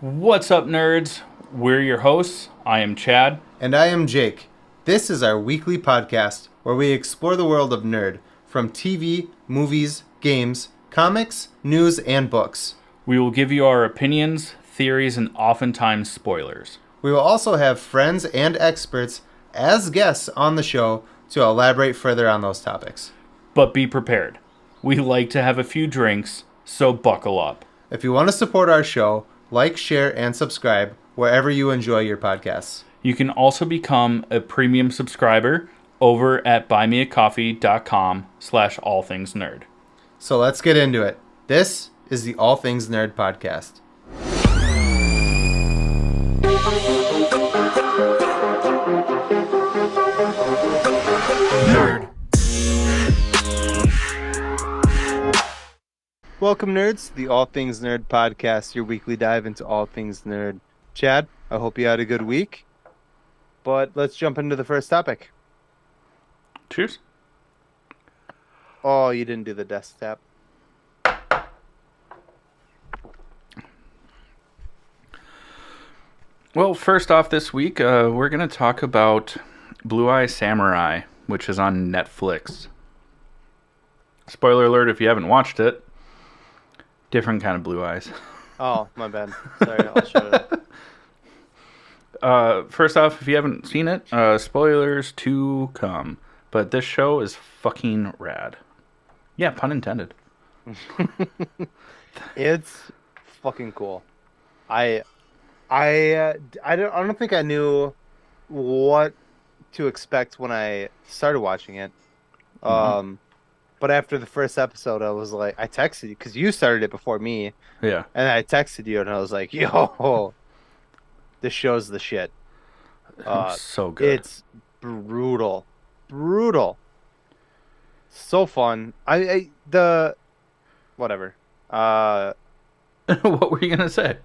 What's up, nerds? We're your hosts. I am Chad. And I am Jake. This is our weekly podcast where we explore the world of nerd from TV, movies, games, comics, news, and books. We will give you our opinions, theories, and oftentimes spoilers. We will also have friends and experts as guests on the show to elaborate further on those topics. But be prepared. We like to have a few drinks, so buckle up. If you want to support our show, like, share, and subscribe wherever you enjoy your podcasts. You can also become a premium subscriber over at buymeacoffee.com/allthingsnerd. So let's get into it. This is the All Things Nerd podcast. Nerd. Welcome, nerds, to the All Things Nerd podcast, your weekly dive into all things nerd. Chad, I hope you had a good week. But let's jump into the first topic. Cheers. Oh, you didn't do the desk tap. Well, first off this week, we're going to talk about Blue Eye Samurai, which is on Netflix. Spoiler alert if you haven't watched it. Different kind of blue eyes. Oh, my bad. Sorry, I'll shut it up. First off, if you haven't seen it, spoilers to come. But this show is fucking rad. Yeah, pun intended. It's fucking cool. I don't think I knew what to expect when I started watching it. But after the first episode, I was like, I texted you because you started it before me. Yeah. And I texted you and I was like, yo, this show's the shit. So good. It's brutal. Brutal. So fun. Whatever. What were you going to say?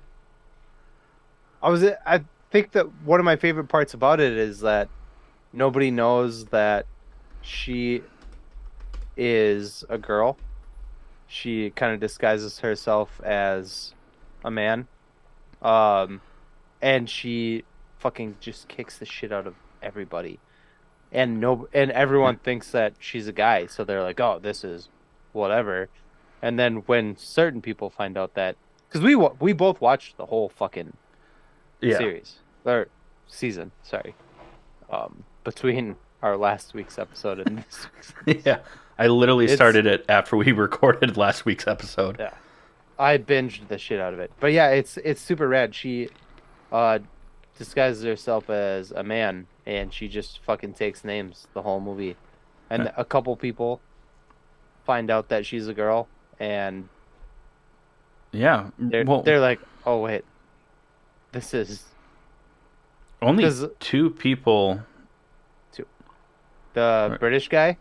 I think that one of my favorite parts about it is that nobody knows that she is a girl. She kind of disguises herself as a man. And she fucking just kicks the shit out of everybody. And everyone thinks that she's a guy, so they're like, "Oh, this is whatever." And then when certain people find out that, because we both watched the whole fucking series or season, sorry, between our last week's episode and this week's. Yeah, I literally started it after we recorded last week's episode. Yeah, I binged the shit out of it. But yeah, it's super rad. She disguises herself as a man, and she just fucking takes names the whole movie. And a couple people find out that she's a girl, and they're like, "Oh wait, this is only two people." The British guy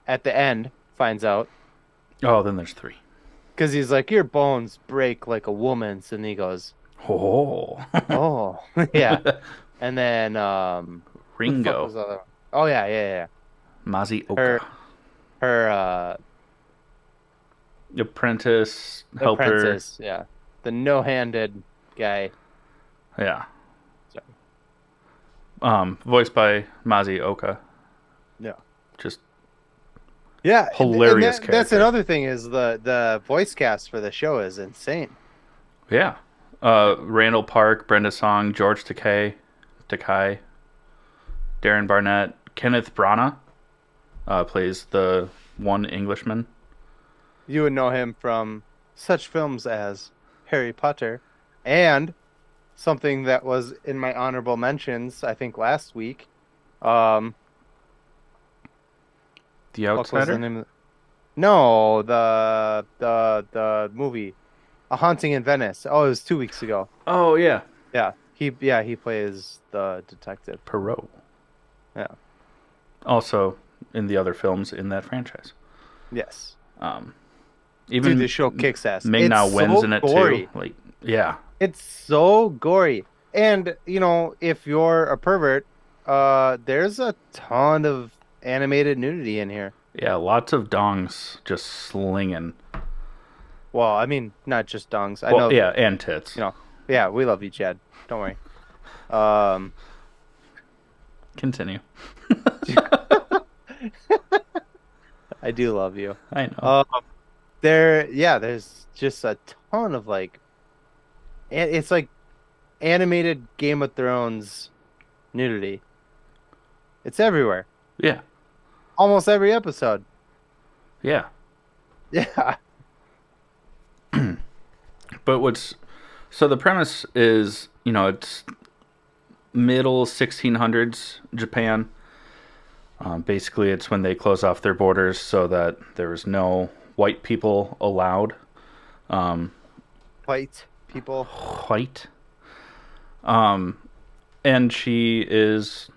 at the end finds out. Oh, then there's three. Because he's like, your bones break like a woman's. And he goes, oh. Oh, yeah. And then, Ringo. Oh, yeah. Mazioka. Her apprentice, helper. Apprentice, yeah. The no-handed guy. Yeah. Voiced by Mazioka. Yeah. Just hilarious character. That's another thing is the voice cast for the show is insane. Yeah. Randall Park, Brenda Song, George Takei, Darren Barnett, Kenneth Branagh plays the one Englishman. You would know him from such films as Harry Potter and something that was in my honorable mentions, I think last week. The Outsider? No, the movie, A Haunting in Venice. Oh, it was 2 weeks ago. Oh yeah. Yeah, he plays the detective. Perot. Yeah. Also in the other films in that franchise. Yes. Even dude, the show kicks ass. Ming-Na Wen's so in it gory. too. Like, yeah. It's so gory. And, if you're a pervert, there's a ton of animated nudity in here. Yeah, lots of dongs just slinging. Well, I mean, not just dongs. I Well, know. yeah, and tits. Yeah, we love you, Chad. Don't worry. Um, Continue. I do love you. I know. Um, there's just a ton of like, it's like animated Game of Thrones nudity. It's everywhere. Yeah. Almost every episode. Yeah. Yeah. But what's so the premise is, it's middle 1600s Japan. Basically, it's when they close off their borders so that there's no white people allowed. Um, White people. White. Um, and she is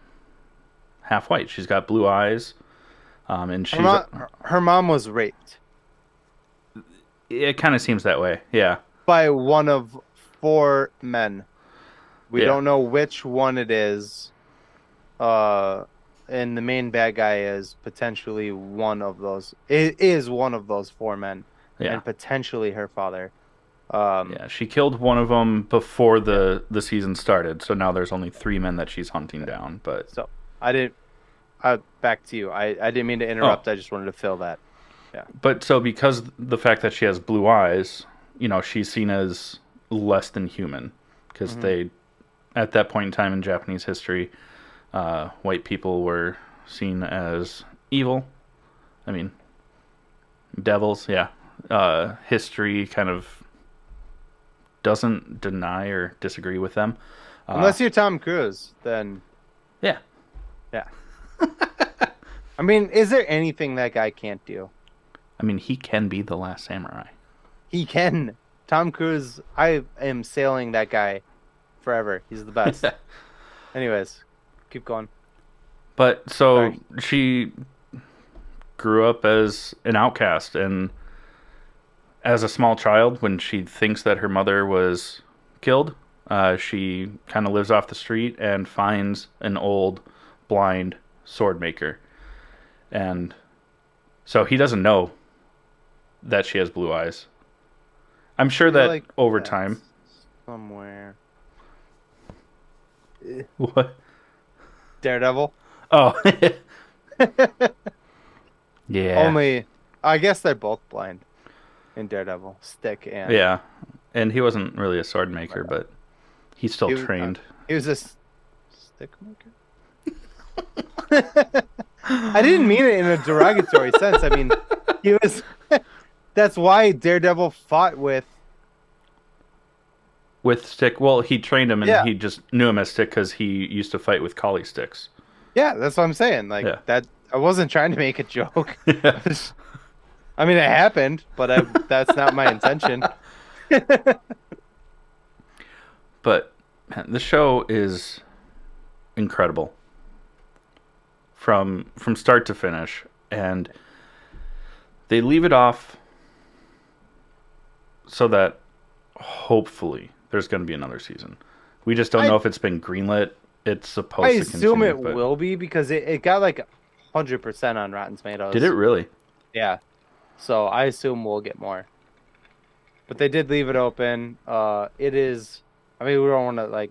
half white. She's got blue eyes. And Her she's. mom, her mom was raped It kind of seems that way. Yeah. by one of four men. We Yeah. don't know which one it is. Uh, and the main bad guy is potentially one of those. It is one of those four men, Yeah. and potentially her father. Um, Yeah. She killed one of them before yeah. the season started. So now there's only three men that she's hunting down. But. So I didn't. Back to you. I didn't mean to Oh. interrupt. I just wanted to fill that. Yeah. But so because the fact that she has blue eyes, she's seen as less than human because Hmm. at that point in time in Japanese history, white people were seen as evil. I mean, devils. Yeah. History kind of doesn't deny or disagree with them. Unless you're Tom Cruise, then Yeah. yeah. I mean, is there anything that guy can't do? I mean, he can be the last samurai. He can. Tom Cruise, I am sailing that guy forever. He's the best. Anyways, keep going. But so Sorry. she grew up as an outcast, and as a small child, when she thinks that her mother was killed, she kind of lives off the street and finds an old blind sword maker. And so he doesn't know that she has blue eyes. I'm I sure feel that like over time. that's somewhere. What? Daredevil. Oh, yeah. Only, I guess they're both blind in Daredevil. Stick and Yeah. And he wasn't really a sword maker, but he's still he was, trained. he was a stick maker. I didn't mean it in a derogatory sense. I mean, he was. That's why Daredevil fought with. With stick, well, he trained him and Yeah, he just knew him as stick because he used to fight with collie sticks. yeah. That's what I'm saying. Like Yeah. that. I wasn't trying to make a joke. Yeah. I mean, it happened, but that's not my intention. But man, the show is incredible from start to finish, and they leave it off so that hopefully there's going to be another season. We just don't I know if it's been greenlit. It's I supposed to assume continue, it but will be because it got like 100% on Rotten did it Tomatoes. really? Yeah, so I assume we'll get more. But they did leave it open. It is. I mean, we don't want to like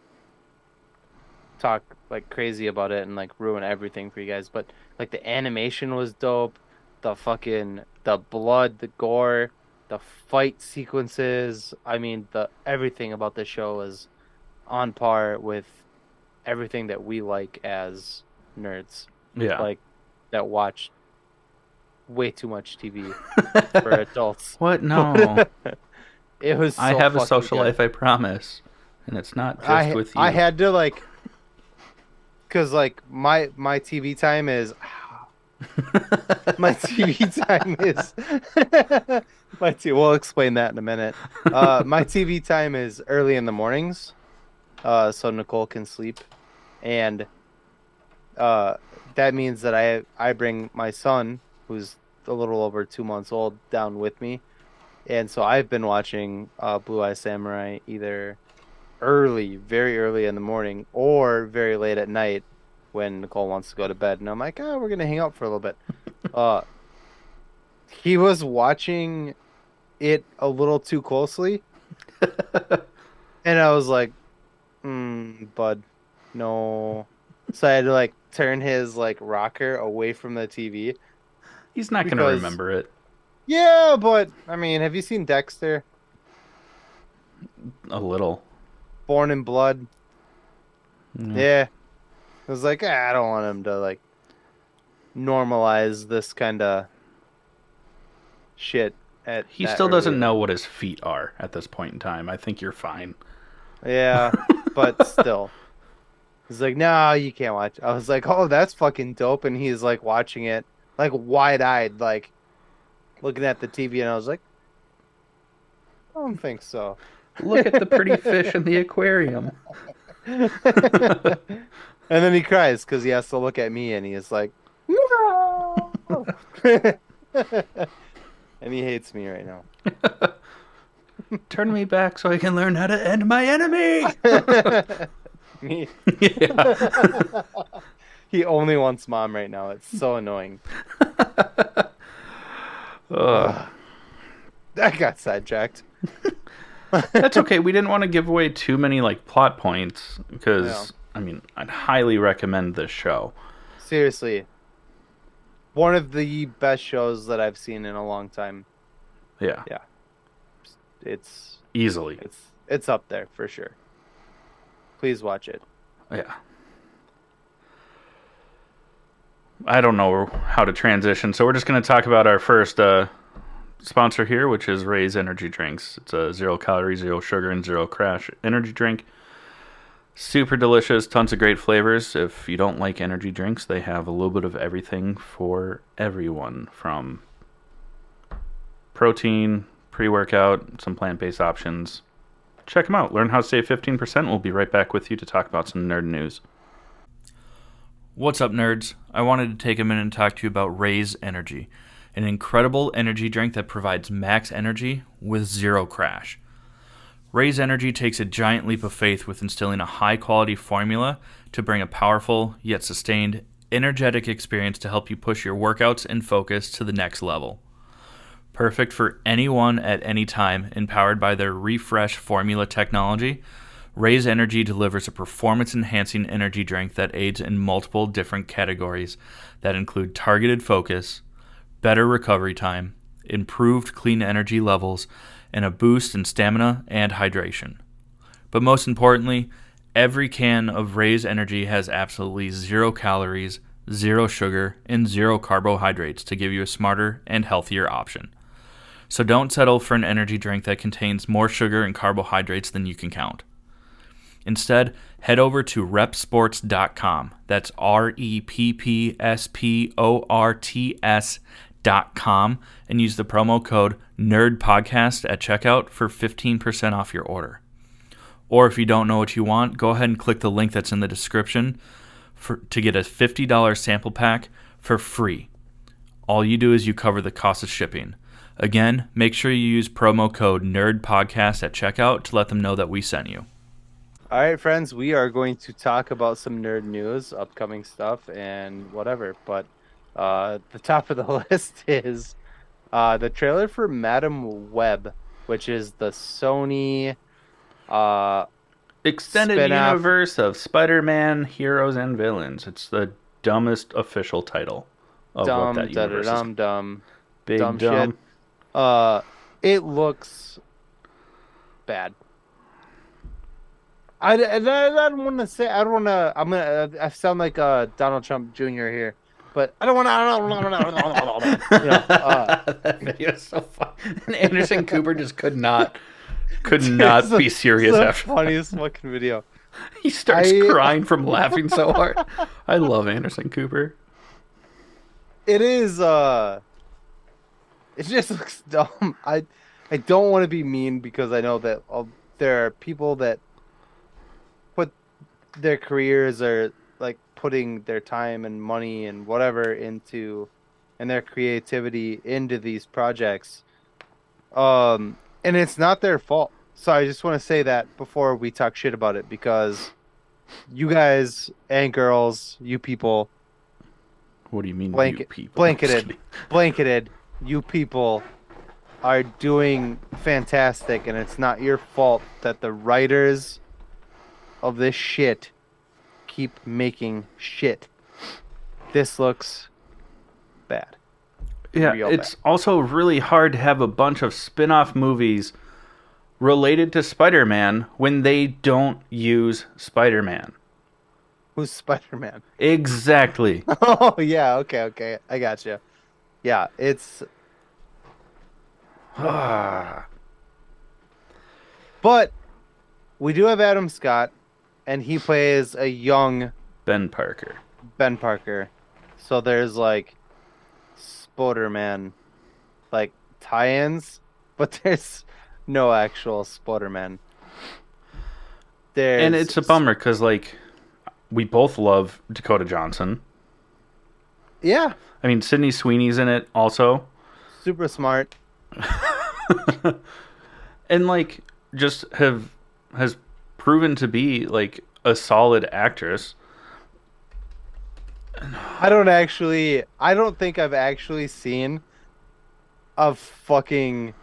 talk like crazy about it and like ruin everything for you guys, but like the animation was dope. The blood, the gore, the fight sequences. I mean, the everything about the show is on par with everything that we like as nerds, Yeah. like that watch way too much TV for adults. What? No. It was I so have a fucking social good. life, I promise. And it's not just with I you. had to like because like my TV time is my TV time is we'll explain that in a minute. My TV time is early in the mornings, so Nicole can sleep, and uh, that means that I bring my son, who's a little over 2 months old, down with me, and so I've been watching Blue Eye Samurai either early, very early in the morning, or very late at night when Nicole wants to go to bed, and I'm like, oh, we're gonna hang out for a little bit. Uh, he was watching it a little too closely, And I was like, bud, no. So I had to like turn his like rocker away from the TV He's not going to because remember it. yeah, but I mean, have you seen Dexter? A little. Born in Blood? Yeah. Yeah. I was like, I don't want him to like normalize this kind of shit at He that still early. doesn't know what his feet are at this point in time. I think you're fine. Yeah, but still. He's like, no, you can't watch. I was like, oh, that's fucking dope. And he's like watching it, like wide-eyed, like looking at the TV. And I was like, I don't think so. Look at the pretty fish in the aquarium. And then he cries because he has to look at me and he is like, no. And he hates me right now. Turn me back so I can learn how to end my enemy. Me. Yeah. He only wants mom right now. It's so annoying. Ugh. Ugh, I got sidetracked. That's okay. We didn't want to give away too many like plot points Yeah. because I mean I'd highly recommend this show. Seriously, one of the best shows that I've seen in a long time. Yeah, Yeah, it's easily. it's up there for sure. Please watch it. Yeah. I don't know how to transition, so we're just going to talk about our first sponsor here, which is Ray's Energy Drinks. It's a 0 calorie, 0 sugar, and 0 crash energy drink. Super delicious, tons of great flavors. If you don't like energy drinks, they have a little bit of everything for everyone, from protein, pre-workout, some plant-based options. Check them out. Learn how to save 15%. We'll be right back with you to talk about some nerd news. What's up, nerds? I wanted to take a minute and talk to you about Ray's Energy, an incredible energy drink that provides max energy with 0 crash. Ray's Energy takes a giant leap of faith with instilling a high-quality formula to bring a powerful, yet sustained, energetic experience to help you push your workouts and focus to the next level. Perfect for anyone at any time, and powered by their refresh formula technology, Ray's Energy delivers a performance-enhancing energy drink that aids in multiple different categories that include targeted focus, better recovery time, improved clean energy levels, and a boost in stamina and hydration. But most importantly, every can of Ray's Energy has absolutely 0 calories, 0 sugar, and 0 carbohydrates to give you a smarter and healthier option. So don't settle for an energy drink that contains more sugar and carbohydrates than you can count. Instead, head over to repsports.com. That's REPPSPORTS.com and use the promo code NERDPODCAST at checkout for 15% off your order. Or if you don't know what you want, go ahead and click the link that's in the description to get a $50 sample pack for free. All you do is you cover the cost of shipping. Again, make sure you use promo code NERDPODCAST at checkout to let them know that we sent you. All right, friends, we are going to talk about some nerd news, upcoming stuff, and whatever. But the top of the list is the trailer for Madam Web, which is the Sony Extended spin-off. universe of Spider-Man heroes and villains. It's the dumbest official title of what Dumb, that da da universe is. dum, dumb, Big dumb dumb. shit. It looks bad. I don't want to say. I don't want to. I'm gonna. I sound like Donald Trump Jr. here, but I don't want to. That video is so funny. And Anderson Cooper just could not be serious the after funniest fucking video. He starts crying from laughing so hard. I love Anderson Cooper. It is. It just looks dumb. I don't want to be mean because I know that there are people that put their careers or like putting their time and money and whatever into and their creativity into these projects. And it's not their fault. So I just want to say that before we talk shit about it because you guys and girls, you people, What do you mean, you blanket, people? I'm just kidding. blanketed, you people, are doing fantastic, and it's not your fault that the writers of this shit keep making shit. This looks bad. Yeah, Real bad. it's also really hard to have a bunch of spin off movies related to Spider Man when they don't use Spider Man. Who's Spider-Man? Exactly. Oh yeah, okay. I got you. Yeah, it's Ah, but we do have Adam Scott, and he plays a young Ben Parker. Ben Parker. So there's like Spider-Man like tie-ins, but there's no actual Spider-Man. And There's it's a bummer because, like, we both love Dakota Johnson. yeah, I mean, Sydney Sweeney's in it also. super smart. And, like, just has proven to be, like, a solid actress. I don't think I've actually seen a fucking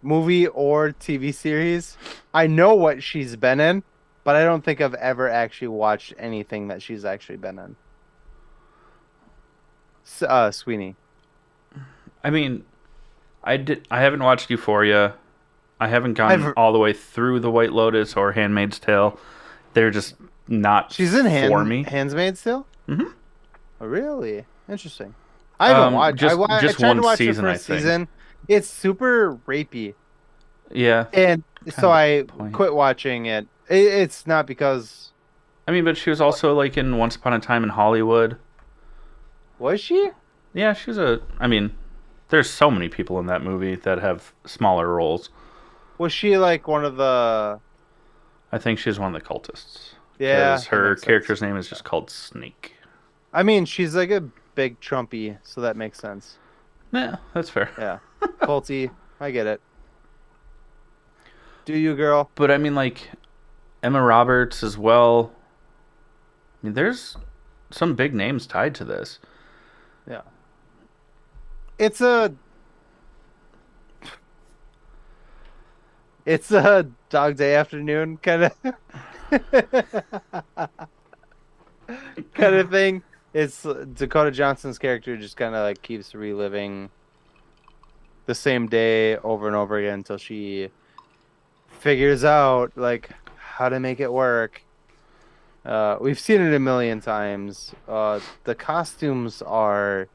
movie or TV series. I know what she's been in, but I don't think I've ever actually watched anything that she's actually been in. Sweeney. I mean, I haven't watched Euphoria. I haven't gone I've all the way through The White Lotus or Handmaid's Tale. They're just not She's in for me. Handmaid's still? Hmm. Oh, really? Interesting. I haven't watched. I Just tried to one watch the season, I first think. season. It's super rapey, Yeah, and kind so of the I point. quit watching it. It's not because I mean, but she was also like in Once Upon a Time in Hollywood. was she? Yeah, she was a. I mean, there's so many people in that movie that have smaller roles. Was she like one of the? I think she's one of the cultists Yeah, because that her makes sense. character's name is just called Snake. I mean, she's like a big Trumpy, so that makes sense. Yeah, that's fair. Yeah, culty. I get it. Do you, girl? But I mean, like Emma Roberts as well. I mean, there's some big names tied to this. Yeah. It's a it's a Dog Day Afternoon kind of kind of thing. It's Dakota Johnson's character just kind of like keeps reliving the same day over and over again until she figures out like how to make it work. We've seen it a million times. The costumes are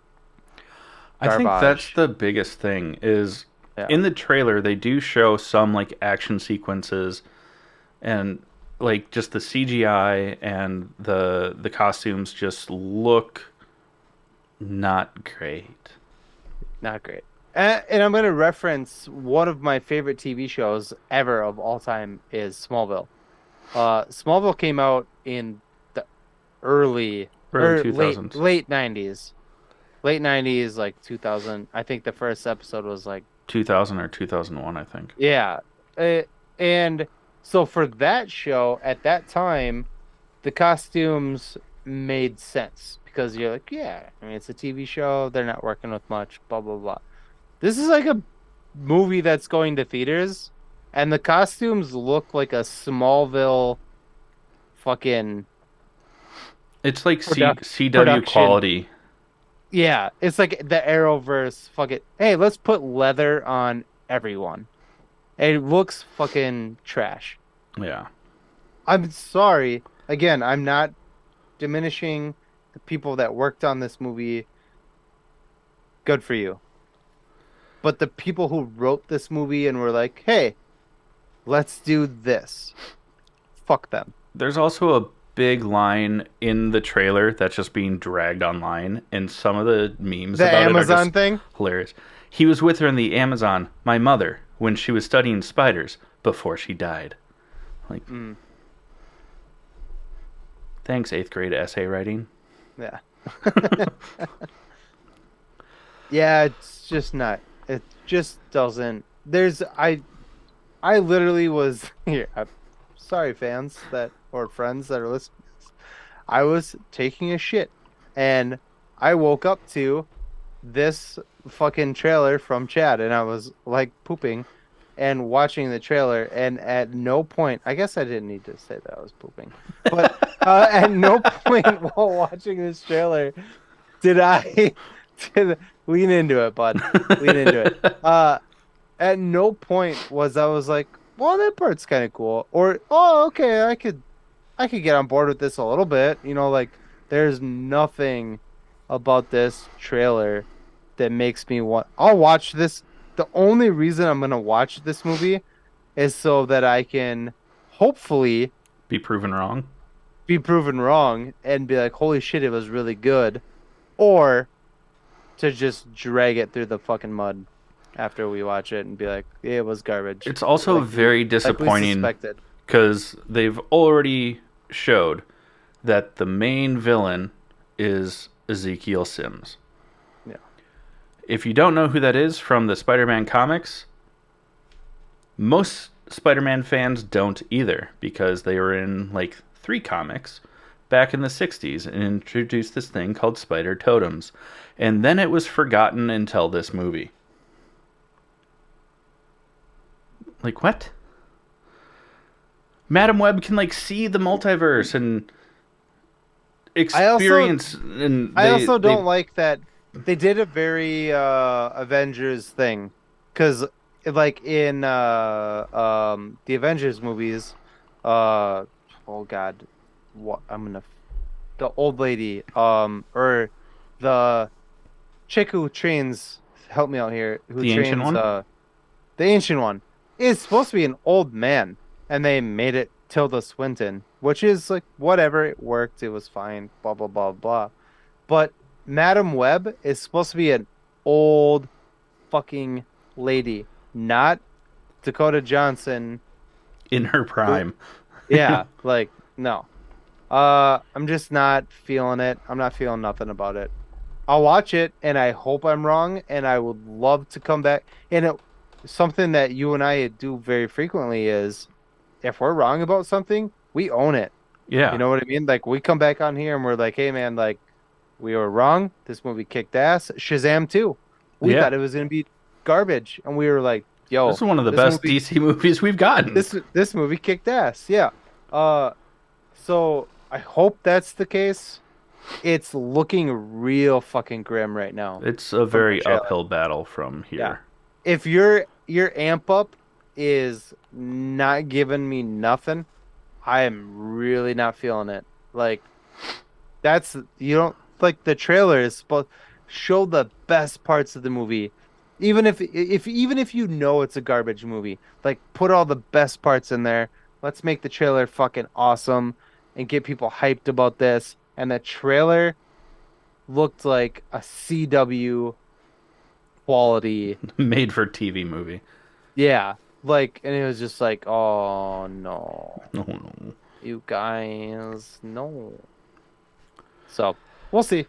I think that's garbage. the biggest thing is Yeah. in the trailer they do show some like action sequences and like just the CGI and the costumes just look not great. Not great. And I'm going to reference one of my favorite TV shows ever of all time is Smallville. Smallville came out in the early Early or late 2000s. late 90s. Late 90s like 2000. I think the first episode was like 2000 or 2001, I think. yeah. And so for that show at that time, the costumes made sense because you're like, yeah, I mean it's a TV show, they're not working with much, blah blah blah. This is like a movie that's going to theaters, and the costumes look like a Smallville fucking It's like CW production. quality. Yeah, it's like the Arrowverse. Fuck it. Hey, let's put leather on everyone. It looks fucking trash. Yeah. I'm sorry. Again, I'm not diminishing the people that worked on this movie. Good for you. But the people who wrote this movie and were like, hey, let's do this. Fuck them. There's also a big line in the trailer that's just being dragged online, and some of the memes The about it are just Amazon thing? hilarious. He was with her in the Amazon, my mother, when she was studying spiders before she died. Like, Mm, thanks, eighth grade essay writing. yeah. Yeah, it's just not. It just doesn't. I literally was here. I'm sorry, fans that or friends that are listening. I was taking a shit, and I woke up to this fucking trailer from Chad, and I was like pooping and watching the trailer, and at no point, I guess I didn't need to say that I was pooping, but at no point while watching this trailer did I did lean into it, bud. Lean into it. Uh, at no point I was like, well, that part's kind of cool, or oh, okay, I could get on board with this a little bit. Like there's nothing about this trailer that makes me want. I'll watch this. The only reason I'm gonna watch this movie is so that I can hopefully Be proven wrong. be proven wrong and be like, holy shit, it was really good, or to just drag it through the fucking mud after we watch it and be like, it was garbage. It's also very Like we disappointing suspected. because they've already showed that the main villain is Ezekiel Sims. Yeah. If you don't know who that is from the Spider-Man comics, most Spider-Man fans don't either because they were in like 3 comics back in the 60s and introduced this thing called spider totems. And then it was forgotten until this movie. Like, what? Madam Web can like see the multiverse and experience I also don't like that they did a very Avengers thing, because like in the Avengers movies, oh god, what the old lady or the chick who trains, help me out here, who the ancient trains one. the ancient one is supposed to be an old man, and they made it Tilda Swinton, which is like whatever, it worked, it was fine, blah blah blah blah. But Madam Web is supposed to be an old fucking lady, not Dakota Johnson. In her prime. Yeah, like no. I'm just not feeling it. I'm not feeling nothing about it. I'll watch it and I hope I'm wrong, and I would love to come back. And something that you and I do very frequently is if we're wrong about something, we own it. You Yeah. know what I mean? Like we come back on here and we're like, "Hey man, like we were wrong. This movie kicked ass." Shazam 2. We Yeah. thought it was going to be garbage, and we were like, This "Yo, is one of the this best movie DC movies we've gotten. this movie kicked ass." Yeah. Uh so I hope that's the case. It's looking real fucking grim right now It's a from the very trailer. uphill battle from Yeah. here. If your amp up is not giving me nothing, I am really not feeling it. Like that's you don't like the trailer is supposed show the best parts of the movie. Even if you know it's a garbage movie, like put all the best parts in there. Let's make the trailer fucking awesome and get people hyped about this. And the trailer looked like a CW quality. Made for TV movie. Yeah. Like, and it was just like, oh no, Oh no. you guys, no. So we'll see.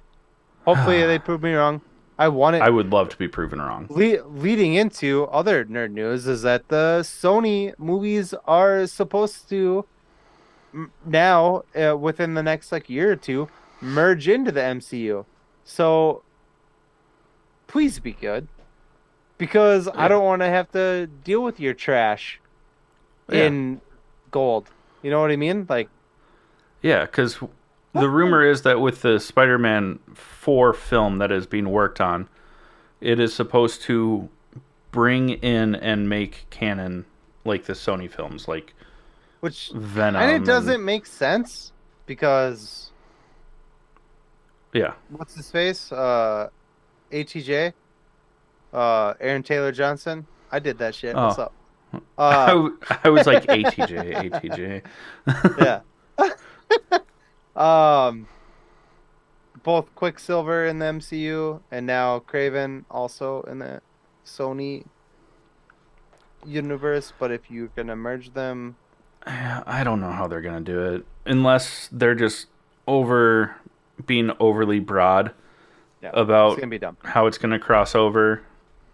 Hopefully they prove me wrong. I want it. I would love to be proven wrong. Leading into other nerd news is that the Sony movies are supposed to now, within the next like year or two, merge into the MCU. So please be good, because I Yeah. don't want to have to deal with your trash Yeah. in gold. You know what I mean? Like, Yeah, because the rumor is that with the Spider-Man 4 film that is being worked on, it is supposed to bring in and make canon like the Sony films, like which Venom. kind of And doesn't make sense, because yeah, what's his face? ATJ, Aaron Taylor Johnson. I did that shit. What's oh, up? Uh, I was like ATJ, ATJ. yeah. Um, both Quicksilver in the MCU and now Craven also in the Sony universe. But if you're gonna merge them, I don't know how they're gonna do it unless they're just being overly broad yeah, it's about gonna be dumb. how it's gonna cross over.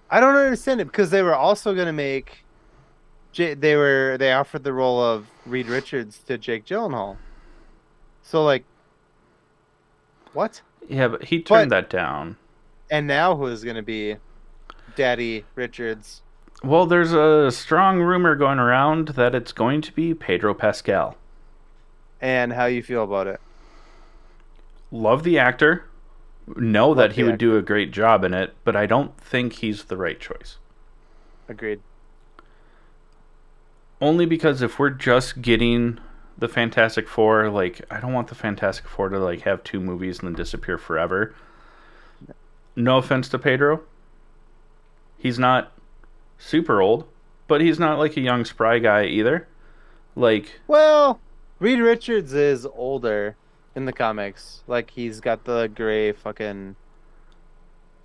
I don't understand it, because they were also gonna make. They offered the role of Reed Richards to Jake Gyllenhaal. So like, what? Yeah, but he turned But that down. and now who is gonna be Daddy Richards. Well, there's a strong rumor going around that it's going to be Pedro Pascal. And how you feel about it? Love the actor. Know that Love he the would do actor. a great job in it, but I don't think he's the right choice. Agreed. Only because if we're just getting the Fantastic Four, like, I don't want the Fantastic Four to like have two movies and then disappear forever. No offense to Pedro. He's not super old, but he's not like a young spry guy either. Like, Well, Reed Richards is older in the comics. Like he's got the gray fucking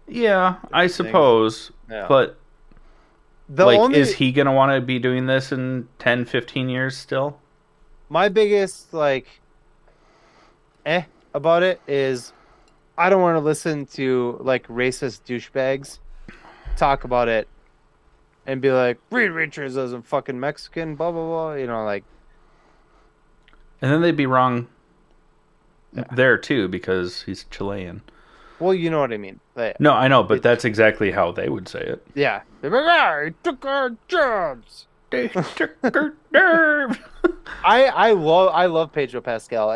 yeah, I things. suppose, Yeah. but The like, is only he going to want to be doing this in 10, 15 years still? my biggest like about it is I don't want to listen to like racist douchebags talk about it and be like Reed Richards isn't fucking Mexican, blah blah blah. You know, like And then they'd be wrong yeah. there too because he's Chilean. Well, you know what I mean. No, I know, but It, that's exactly how they would say it. yeah. They're like, ah, he took our jobs. They took her nerve. I love Pedro Pascal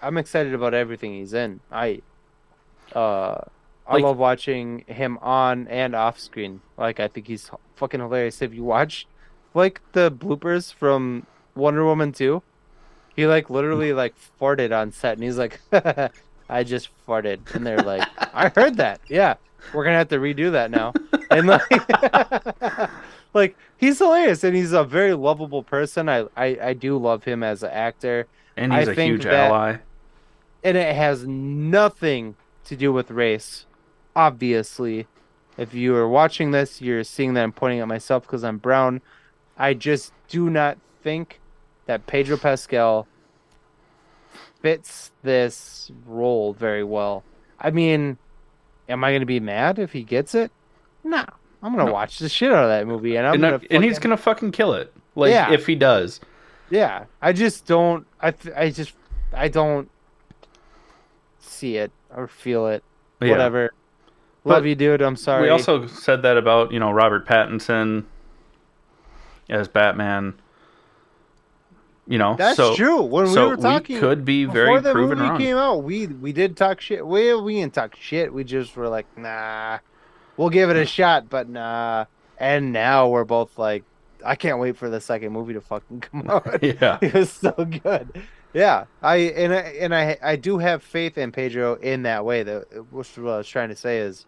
I'm excited about everything he's in. Uh I Like, love watching him on and off screen. Like I think he's fucking hilarious. If you watch like the bloopers from Wonder Woman 2, he like literally like farted on set and he's like I just farted and they're like I heard that. Yeah. We're gonna have to redo that now. And like like he's hilarious and he's a very lovable person. I do love him as an actor. and I he's a think huge that ally. and it has nothing to do with race. Obviously, if you are watching this, you're seeing that I'm pointing at myself because I'm brown. I just do not think that Pedro Pascal fits this role very well. I mean, am I going to be mad if he gets it? No. I'm going to No, watch the shit out of that movie and I'm going to and he's fucking gonna fucking kill it. Like, yeah. if he does. Yeah. I just don't I don't see it or feel it. Yeah, Whatever. Love but you, dude. I'm we sorry. also said that about Robert Pattinson as Batman. That's true. When we So were we talking could be before very the proven movie wrong. came out, we did talk shit. We didn't talk shit. We just were like, nah, we'll give it a shot, but nah. And now we're both like, I can't wait for the second movie to fucking come out. Yeah, It was so good. Yeah, I do have faith in Pedro in that way. That what I was trying to say is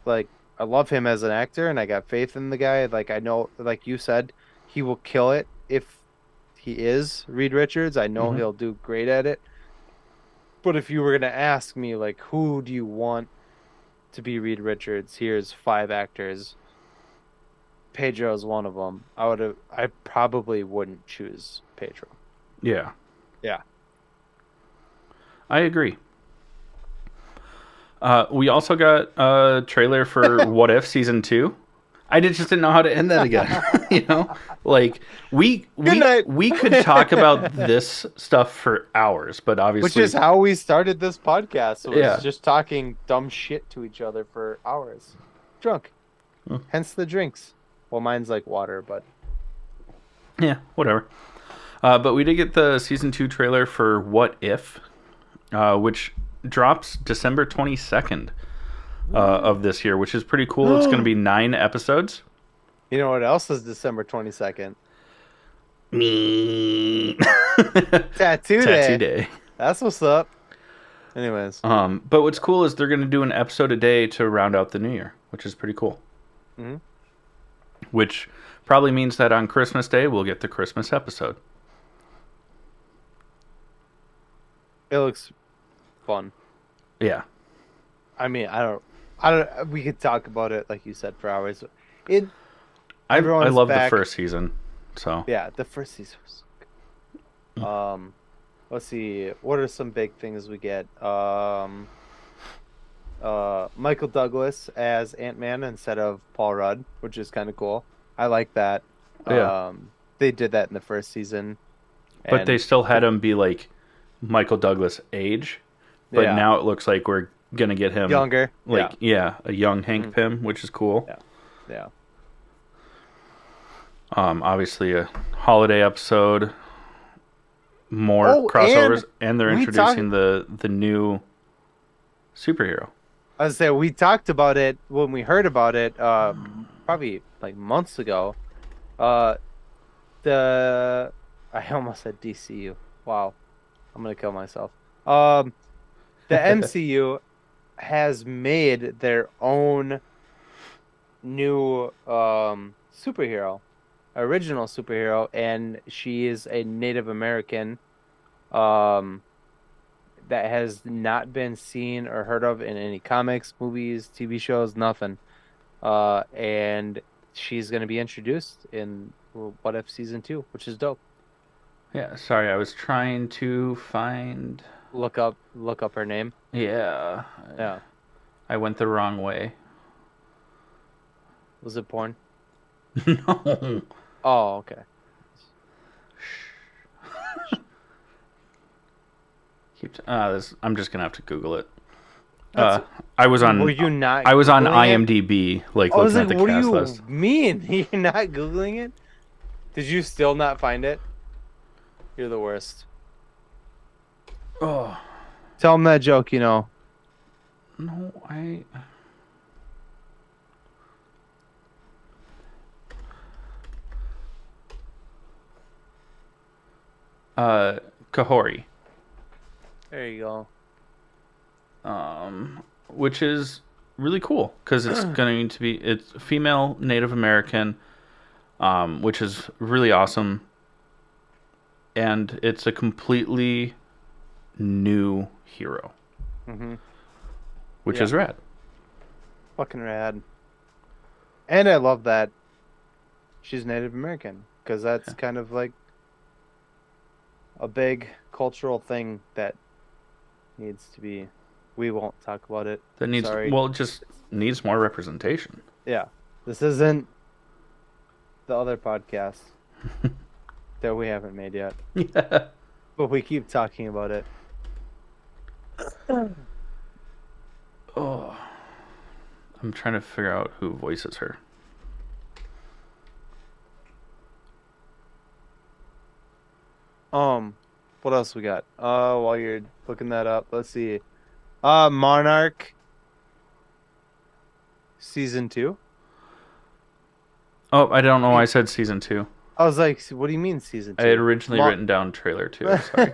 like I love him as an actor, and I got faith in the guy. Like I know, like you said, he will kill it if he is Reed Richards. I know hmm he'll do great at it. But if you were gonna ask me, like, who do you want to be Reed Richards? Here's five actors. Pedro's one of them. I probably wouldn't choose Pedro. yeah, Yeah. I agree. We also got a trailer for What If season 2. Just didn't know how to end that again. Like Good night. we could talk about this stuff for hours, but Which obviously, is how we started this podcast. Was yeah, just talking dumb shit to each other for hours. Drunk. Hence the drinks. Well, mine's like water, but yeah, whatever. But we did get the season 2 trailer for What If, which drops December 22nd of this year, which is pretty cool. It's going to be 9 episodes. you know what else is December 22nd? Me. Tattoo Tattoo Day. day. That's what's up. Anyways. But what's cool is they're going to do an episode a day to round out the new year, which is pretty cool. hmm Which probably means that on Christmas Day we'll get the Christmas episode. It looks fun. Yeah, I mean, I don't, we could talk about it, like you said, for hours. It, I everyone's love back. the first season. So Yeah, the first season was good. Let's see. What are some big things we get? Michael Douglas as Ant-Man instead of Paul Rudd, which is kind of cool. I like that. yeah, They did that in the first season, but they and still had him be like Michael Douglas age. But yeah, now it looks like we're gonna get him younger. like a young Hank Pym, which is cool. Yeah. Obviously a holiday episode, more Oh, crossovers, and they're we introducing the new superhero. I was saying we talked about it when we heard about it, probably like months ago. Uh, the I almost said DCU. Wow, I'm gonna kill myself. The MCU has made their own new superhero, original superhero, and she is a Native American um that has not been seen or heard of in any comics, movies, TV shows, nothing. And she's gonna be introduced in What If season 2, which is dope. Yeah, sorry, I was trying to find. Look up her name. Yeah, Yeah. I went the wrong way. Was it porn? No. Oh, okay. I'm just gonna have to Google it. That's, I was on. were you not I was on Googling it? IMDb, like I was looking like, at the what do cast you list. mean? You're not Googling it? Did you still not find it? You're the worst. Oh Tell him that joke, you know. no, Kahori, There you go. which is really cool because it's it's female Native American, which is really awesome, and it's a completely new hero, which Yeah. is rad. Fucking rad. And I love that she's Native American because that's kind of like a big cultural thing that needs to be. We won't talk about it. That needs Sorry. well, it just needs more representation. Yeah. This isn't the other podcast that we haven't made yet, Yeah. but we keep talking about it. Oh, I'm trying to figure out who voices her. What else we got? While you're looking that up, let's see. Monarch season 2. Oh, I don't know why I said season 2. I was like, what do you mean season 2? I had originally written down trailer 2. Sorry.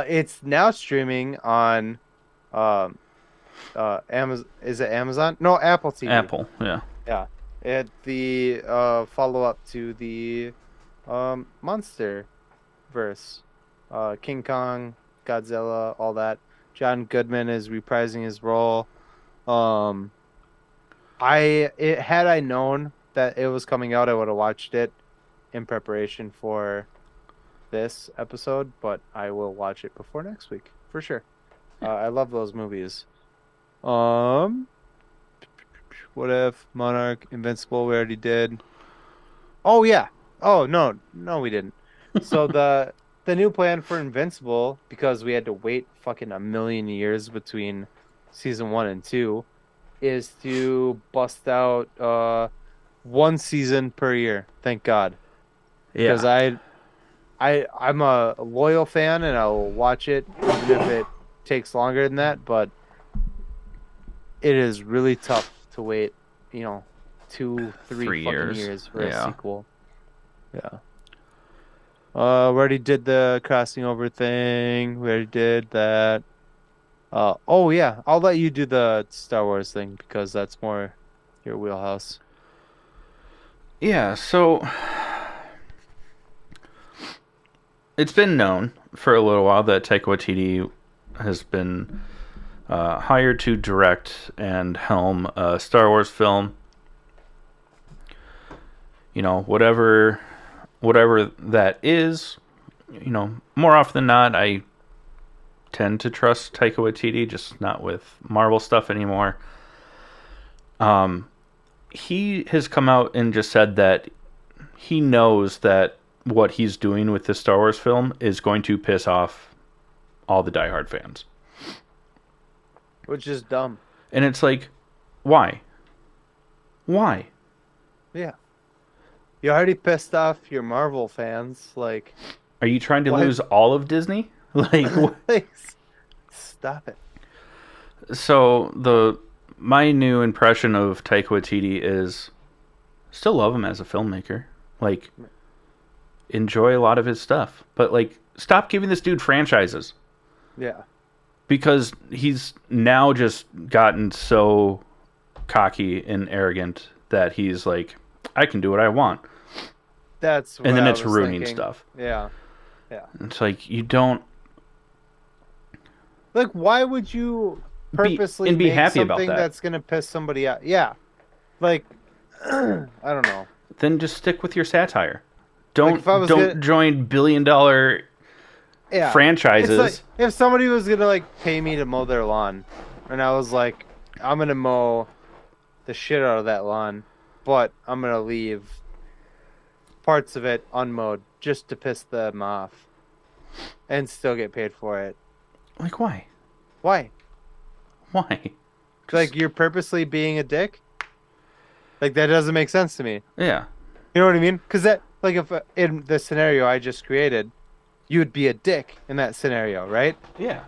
It's now streaming on Amazon. Is it Amazon? No, Apple TV. Apple, yeah. Yeah. The follow-up to the Monster verse. King Kong, Godzilla, all that. John Goodman is reprising his role. Had I known that it was coming out, I would have watched it in preparation for this episode, but I will watch it before next week for sure. I love those movies. What If, Monarch, Invincible, we already did. Oh yeah. Oh no, we didn't. So the new plan for Invincible, because we had to wait fucking a million years between season 1 and 2, is to bust out one season per year. Thank God. Yeah. Because I'm a loyal fan and I'll watch it even if it takes longer than that, but it is really tough to wait, 2, 3 3 fucking years. years for a sequel. Yeah. We already did the crossing over thing. We already did that. Oh yeah, I'll let you do the Star Wars thing because that's more your wheelhouse. Yeah, so it's been known for a little while that Taika Waititi has been hired to direct and helm a Star Wars film. Whatever that is, more often than not, I tend to trust Taika Waititi, just not with Marvel stuff anymore. He has come out and just said that he knows that what he's doing with this Star Wars film is going to piss off all the diehard fans. which is dumb. And it's like, why? Why? Yeah. You already pissed off your Marvel fans. Like, Are you trying to why? lose all of Disney? Like, Like, stop it. so my new impression of Taika Waititi is still love him as a filmmaker. Like, enjoy a lot of his stuff, but like, stop giving this dude franchises Yeah. because he's now just gotten so cocky and arrogant that he's like, I can do what I want, That's what and then I it's was ruining thinking. stuff. Yeah. Yeah. It's like you don't Like, why would you purposely be make happy about something that. that's gonna piss somebody out? Yeah. Like, I don't know. Then just stick with your satire. Like, if I was Don't gonna, join $1 billion yeah, franchises. It's like if somebody was gonna like pay me to mow their lawn, and I was like, I'm gonna mow the shit out of that lawn, but I'm gonna leave parts of it unmowed just to piss them off, and still get paid for it. Like, why? Why? Why? Like, you're purposely being a dick? Like, that doesn't make sense to me. Yeah. You know what I mean? Because that, like, if in the scenario I just created, you would be a dick in that scenario, right? Yeah.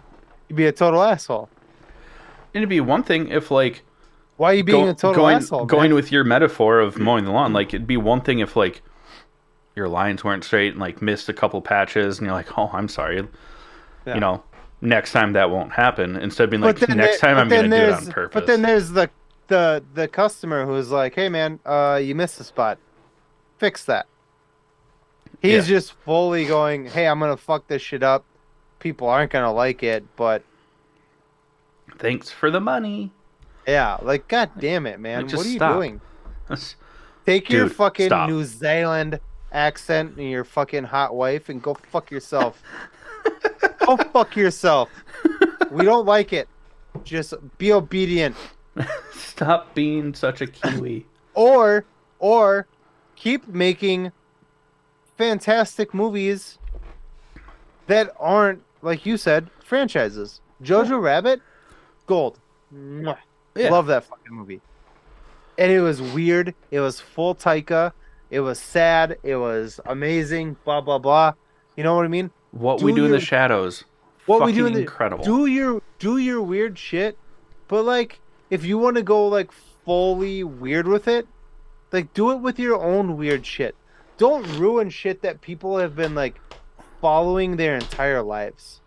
You'd be a total asshole. It'd be one thing if, like, Why are you being a total asshole, going man? with your metaphor of mowing the lawn. Like, it'd be one thing if, like, your lines weren't straight and, like, missed a couple patches, and you're like, oh, I'm sorry. Yeah. You know, next time that won't happen. Instead of being like, next time I'm going to do it on purpose. But then there's the customer who's like, hey, man, you missed a spot. Fix that. He's just fully going, hey, I'm going to fuck this shit up. People aren't going to like it, but... Thanks for the money. Yeah, like, god damn it, man. Like, What are you stop. doing? Take your Dude, fucking stop. New Zealand accent and your fucking hot wife and go fuck yourself. Go fuck yourself. We don't like it. Just be obedient. Stop being such a Kiwi. Or keep making fantastic movies that aren't, like you said, franchises. Jojo Rabbit, gold. Mwah. Yeah. Love that fucking movie. And it was weird. It was full Taika. It was sad. It was amazing. Blah blah blah. You know what I mean? What We Do in the Shadows. What Fucking we do in the incredible. Do your weird shit, but like if you want to go like fully weird with it, like do it with your own weird shit. Don't ruin shit that people have been like following their entire lives.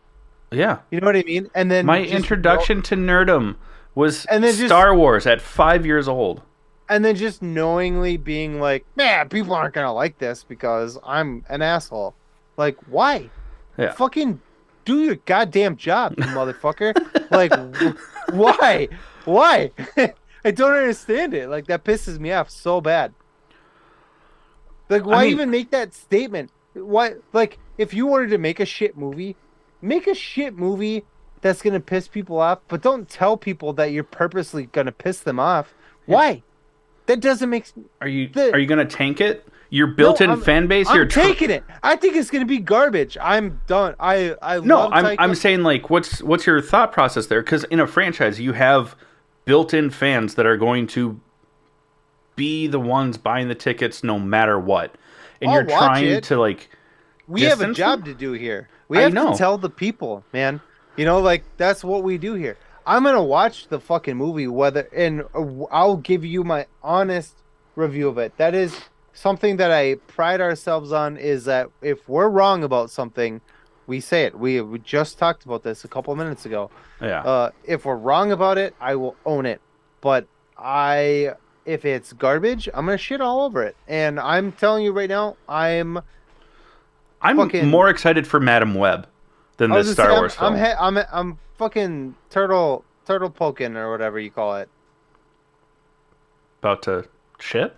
Yeah. You know what I mean? And then My introduction to nerdom was then Star Wars at 5 years old. And then just knowingly being like, man, people aren't gonna like this because I'm an asshole. Like, why? Yeah. Fucking do your goddamn job, you motherfucker. Like, why? Why? I don't understand it. Like, that pisses me off so bad. Like, why even make that statement? Why? Like, if you wanted to make a shit movie that's gonna piss people off, but don't tell people that you're purposely gonna piss them off. Yeah. Why? That doesn't make. Are you gonna tank it? Your built-in fan base. I'm taking it. I think it's gonna be garbage. I'm done. I'm saying like, what's your thought process there? Because in a franchise, you have built-in fans that are going to be the ones buying the tickets no matter what, and you're trying to like. We have a job to do here. We have to tell the people, man. You know, like that's what we do here. I'm gonna watch the fucking movie, and I'll give you my honest review of it. That is something that I pride ourselves on. Is that if we're wrong about something, we say it. We just talked about this a couple of minutes ago. Yeah. If we're wrong about it, I will own it. But if it's garbage, I'm gonna shit all over it. And I'm telling you right now, I'm more excited for Madam Web than this Star Wars film. I'm fucking turtle poking or whatever you call it. About to shit?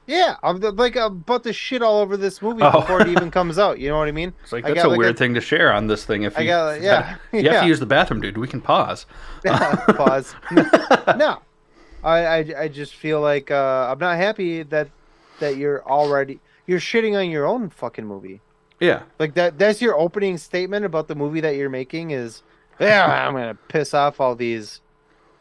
Yeah, I'm about to shit all over this movie before it even comes out. You know what I mean? It's like that's a weird thing to share on this thing. If you have to use the bathroom, dude. We can pause. Pause. No, I just feel like I'm not happy that you're shitting on your own fucking movie. Yeah. Like that's your opening statement about the movie that you're making is Yeah, I'm gonna piss off all these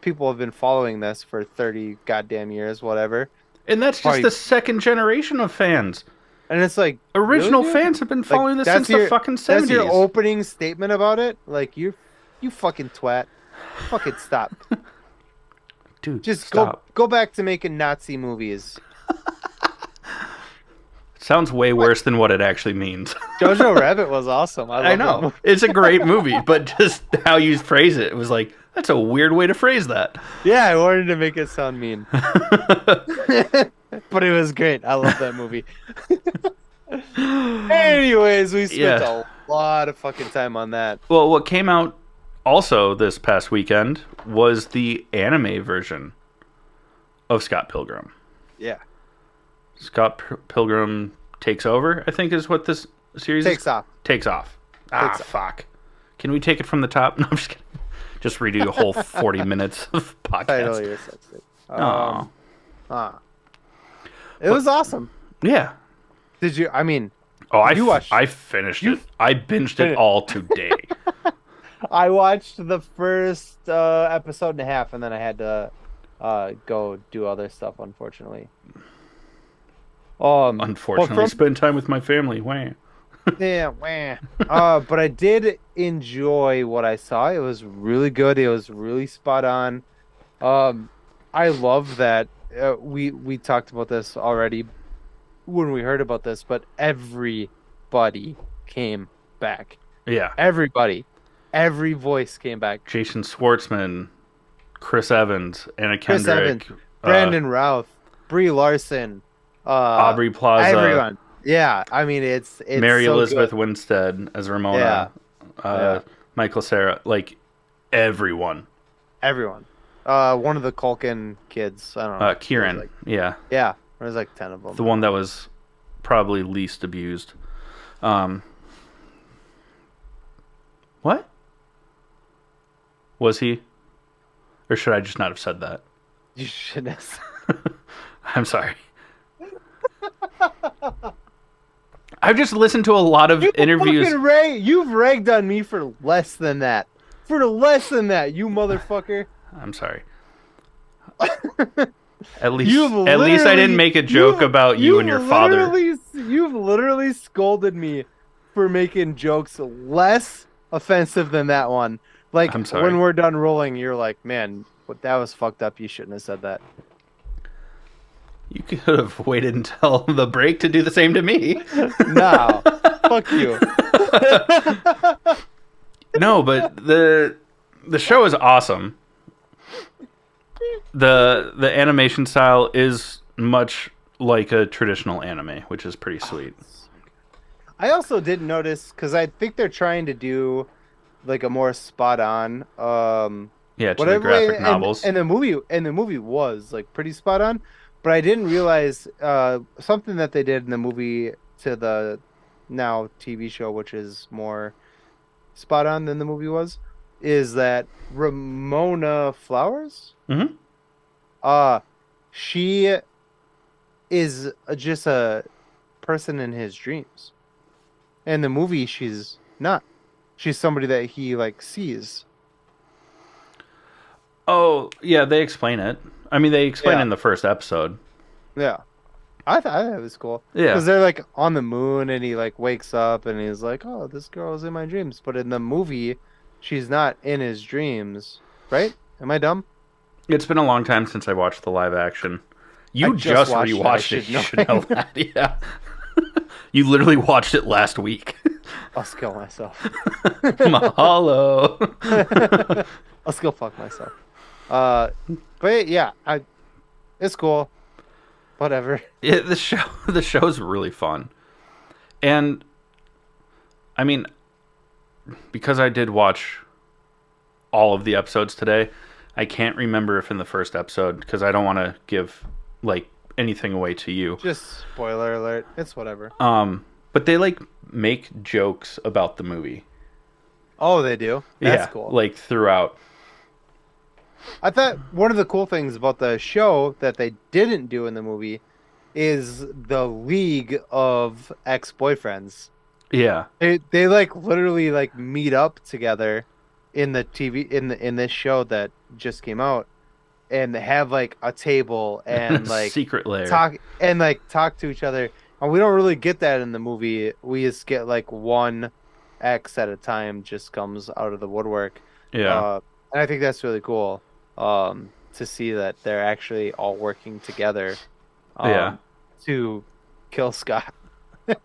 people who have been following this for 30 goddamn years, whatever. And that's just Probably, the second generation of fans. and it's like, really, Original dude? fans have been Like following this since the fucking that's your 70s. opening statement about it? Like you fucking twat. Fucking stop. Dude, Just stop. go back to making Nazi movies. Sounds way worse than what it actually means. Jojo Rabbit was awesome. I I love that know. movie. It's a great movie, but just how you phrase it, it was like, that's a weird way to phrase that. Yeah, I wanted to make it sound mean. But it was great. I love that movie. Anyways, we spent Yeah. a lot of fucking time on that. Well, what came out also this past weekend was the anime version of Scott Pilgrim. Yeah. Scott Pilgrim Takes Over, I think is what this series Takes is. off. Takes off. Takes off. Fuck. Can we take it from the top? No, I'm just kidding. Just redo a whole 40 minutes of Title podcast. your sexy. Oh. It was awesome. Yeah. Did you? I mean, Oh, You watched- I finished it. I binged it all today. I watched the first episode and a half, and then I had to go do other stuff. Unfortunately. Unfortunately, spend time with my family. Wah. Yeah, but I did enjoy what I saw. It was really good. It was really spot on. I love that we talked about this already when we heard about this, but everybody came back. Yeah. Everybody, every voice came back. Jason Schwartzman, Chris Evans, Anna Chris Kendrick, Evans, Brandon Routh, Brie Larson, Aubrey Plaza, everyone. Yeah, I mean it's Mary so Elizabeth good. Winstead as Ramona, Yeah. Michael Cera, like everyone. Everyone. One of the Culkin kids. I don't know. Kieran, Like, yeah, yeah, there's like 10 of them. the one that was probably least abused. What? Was he? Or should I just not have said that? You should have. I'm sorry. I've just listened to a lot of interviews. You've ragged on me for less than that. For less than that, you motherfucker. I'm sorry. At least I didn't make a joke about you and your father. You've literally scolded me for making jokes less offensive than that one. Like I'm sorry. when we're done rolling, you're like, man, that was fucked up. You shouldn't have said that. You could have waited until the break to do the same to me. No, fuck you. No, but the show is awesome. The animation style is much like a traditional anime, which is pretty sweet. I also did notice because I think they're trying to do like a more spot on Yeah, to the graphic novels. and the movie was like pretty spot on, but I didn't realize something that they did in the movie to the now TV show, which is more spot on than the movie was, is that Ramona Flowers, Mhm. she is just a person in his dreams. In the movie, she's not. She's somebody that he like sees. Oh, yeah, they explain it. I mean, they explain Yeah. it in the first episode. Yeah, I thought it was cool. Yeah. Because they're like on the moon, and he like wakes up, and he's like, "Oh, this girl is in my dreams." But in the movie, she's not in his dreams, right? Am I dumb? It's been a long time since I watched the live action. You I just watched it. I rewatched it. should You know. should know that. Yeah. You literally watched it last week. I'll skill myself. Mahalo. I'll skill fuck myself. But yeah, it's cool. Whatever. Yeah, the show's really fun. And I mean, because I did watch all of the episodes today, I can't remember if in the first episode, because I don't want to give like anything away to you. Just spoiler alert. It's whatever. But they like make jokes about the movie. Oh, they do? That's yeah, cool. like throughout. I thought one of the cool things about the show that they didn't do in the movie is the league of ex-boyfriends. Yeah. They like literally like meet up together in the TV in this show that just came out, and have like a table and Secret lair. talk to each other. And we don't really get that in the movie. We just get like one X at a time just comes out of the woodwork. Yeah. And I think that's really cool. To see that they're actually all working together Yeah. to kill Scott. Which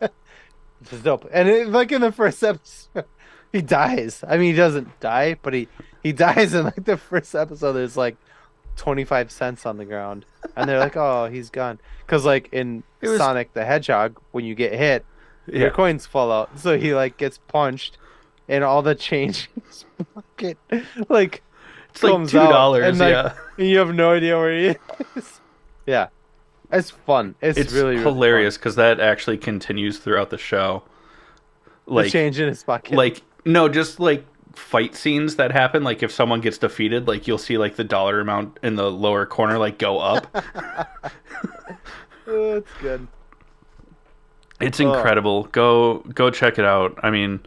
is dope. And like in the first episode, he dies. I mean, he doesn't die, but he dies in like the first episode. There's like 25 cents on the ground, and they're like, "Oh, he's gone." Because like in It was Sonic the Hedgehog, when you get hit, your yeah. coins fall out. So he like gets punched, and all the change in his pocket like It's like comes out, $2, and like yeah. and you have no idea where he is. Yeah, it's fun. It's really hilarious really because that actually continues throughout the show. fun. The Like change in his pocket. like no, just like fight scenes that happen. Like if someone gets defeated, like you'll see like the dollar amount in the lower corner like go up. Oh, it's good. It's incredible. Go check it out. I mean,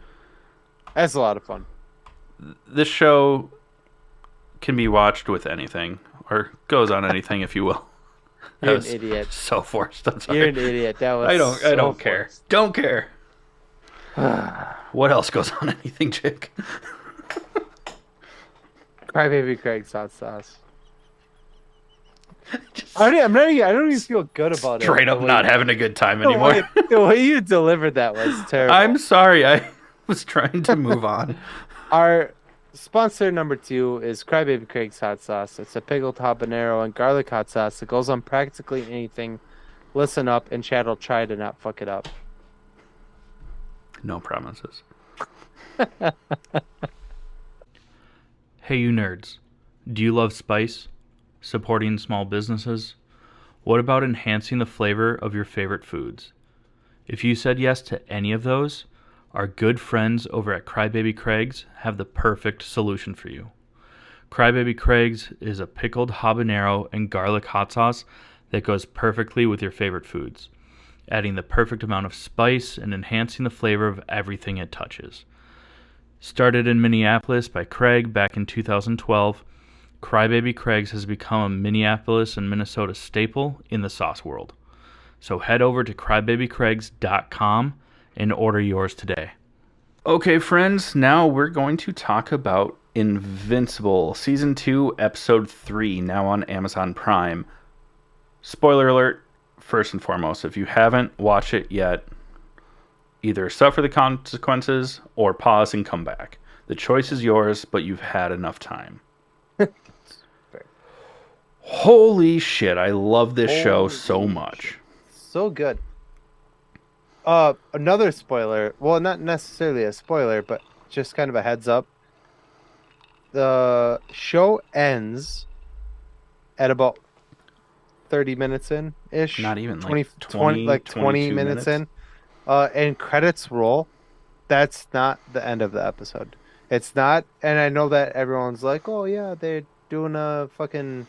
That's a lot of fun. this show can be watched with anything or goes on anything, if you will. You're an idiot. So forced. I'm sorry. You're an idiot. That was I don't care. forced. Don't care. What else goes on anything, Jake? Crybaby Craig's hot sauce. I don't even feel good about it. Straight up not having a good time anymore. The way you delivered that was terrible. I'm sorry. I was trying to move on. Our sponsor number 2 is Crybaby Craig's hot sauce. It's a pickled habanero and garlic hot sauce that goes on practically anything. Listen up, and Chad will try to not fuck it up. No promises. Hey, you nerds. Do you love spice? Supporting small businesses? What about enhancing the flavor of your favorite foods? If you said yes to any of those, our good friends over at Crybaby Craig's have the perfect solution for you. Crybaby Craig's is a pickled habanero and garlic hot sauce that goes perfectly with your favorite foods, adding the perfect amount of spice and enhancing the flavor of everything it touches. Started in Minneapolis by Craig back in 2012, Crybaby Craig's has become a Minneapolis and Minnesota staple in the sauce world. So head over to crybabycraigs.com and order yours today. Okay, friends, now we're going to talk about Invincible, Season 2, Episode 3, now on Amazon Prime. Spoiler alert, first and foremost, if you haven't watched it yet, either suffer the consequences or pause and come back. The choice is yours, but you've had enough time. Holy shit, I love this show so much. So good. Another spoiler. Well, not necessarily a spoiler, but just kind of a heads up. The show ends at about 30 minutes in ish. Not even 20 minutes in. And credits roll. That's not the end of the episode. It's not, and I know that everyone's like, "Oh yeah, they're doing a fucking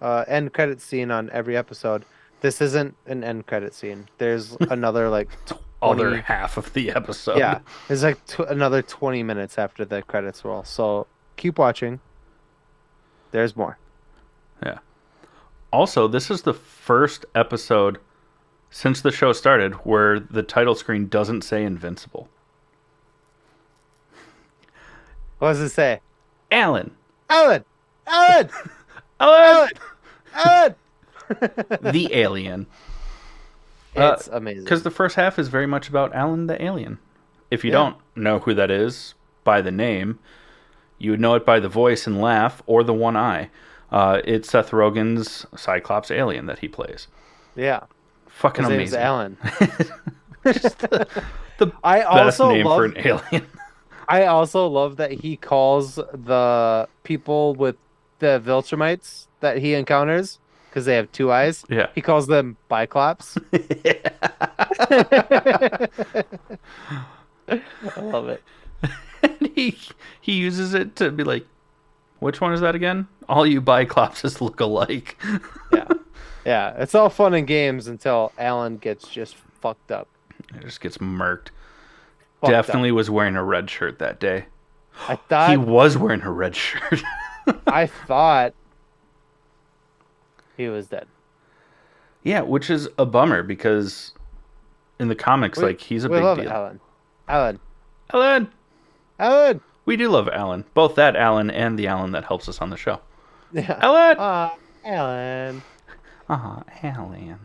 end credit scene on every episode." This isn't an end credit scene. There's another like 20... other half of the episode. Yeah, there's like another 20 minutes after the credits roll. So keep watching. There's more. Yeah. Also, this is the first episode since the show started where the title screen doesn't say Invincible. What does it say? Alan. Alan! Alan! Alan! The alien. It's amazing. Because the first half is very much about Alan the alien. If you Yeah. don't know who that is by the name, you would know it by the voice and laugh or the one eye. It's Seth Rogen's Cyclops alien that he plays. Yeah. Fucking His amazing. name's Alan. Just the I best also name love for an alien. I also love that he calls the people with the Viltrumites that he encounters, because they have two eyes. Yeah. He calls them Biclops. I love it. And he uses it to be like, which one is that again? All you Biclopses look alike. Yeah. Yeah. It's all fun and games until Alan gets just fucked up. It just gets murked. Fucked Definitely was wearing a red shirt that day. I He thought was wearing a red shirt. I thought he was dead. Yeah, which is a bummer because in the comics, We like, he's a we big love deal. Alan. Alan. Alan! Alan. We do love Alan. Both that Alan and the Alan that helps us on the show. Yeah. Alan! Alan. Aw, Alan.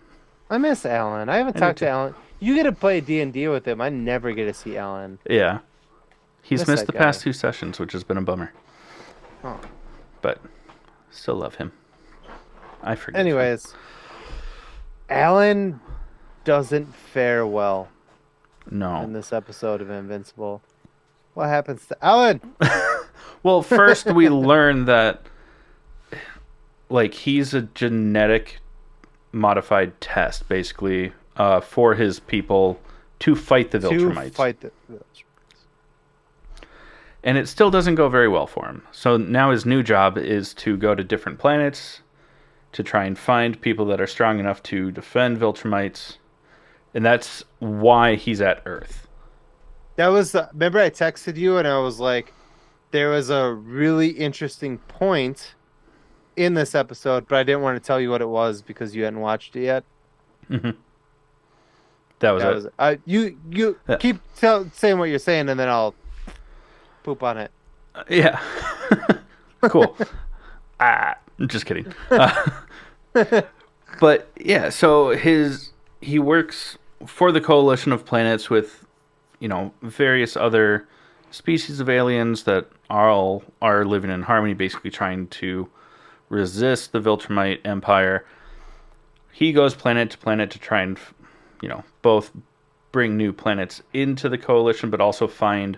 I miss Alan. I haven't I do talked to too. Alan. You get to play D&D with him. I never get to see Alan. Yeah. He's Miss missed that the guy. past 2 sessions, which has been a bummer. Oh. But still love him. I forgive him. Anyways, Alan doesn't fare well No. in this episode of Invincible. What happens to Alan? Well, first we learn that, like, he's a genetic modified test, basically, for his people to fight the To Viltrumites. fight the And it still doesn't go very well for him. So now his new job is to go to different planets to try and find people that are strong enough to defend Viltrumites. And that's why he's at Earth. That was remember I texted you and I was like, there was a really interesting point in this episode, but I didn't want to tell you what it was because you hadn't watched it yet. Mm-hmm. That was it. You Yeah. keep saying what you're saying and then I'll poop on it. Yeah. Cool. I'm just kidding. But yeah, so he works for the coalition of planets with, various other species of aliens that are living in harmony, basically trying to resist the Viltrumite Empire. He goes planet to planet to try and, both bring new planets into the coalition, but also find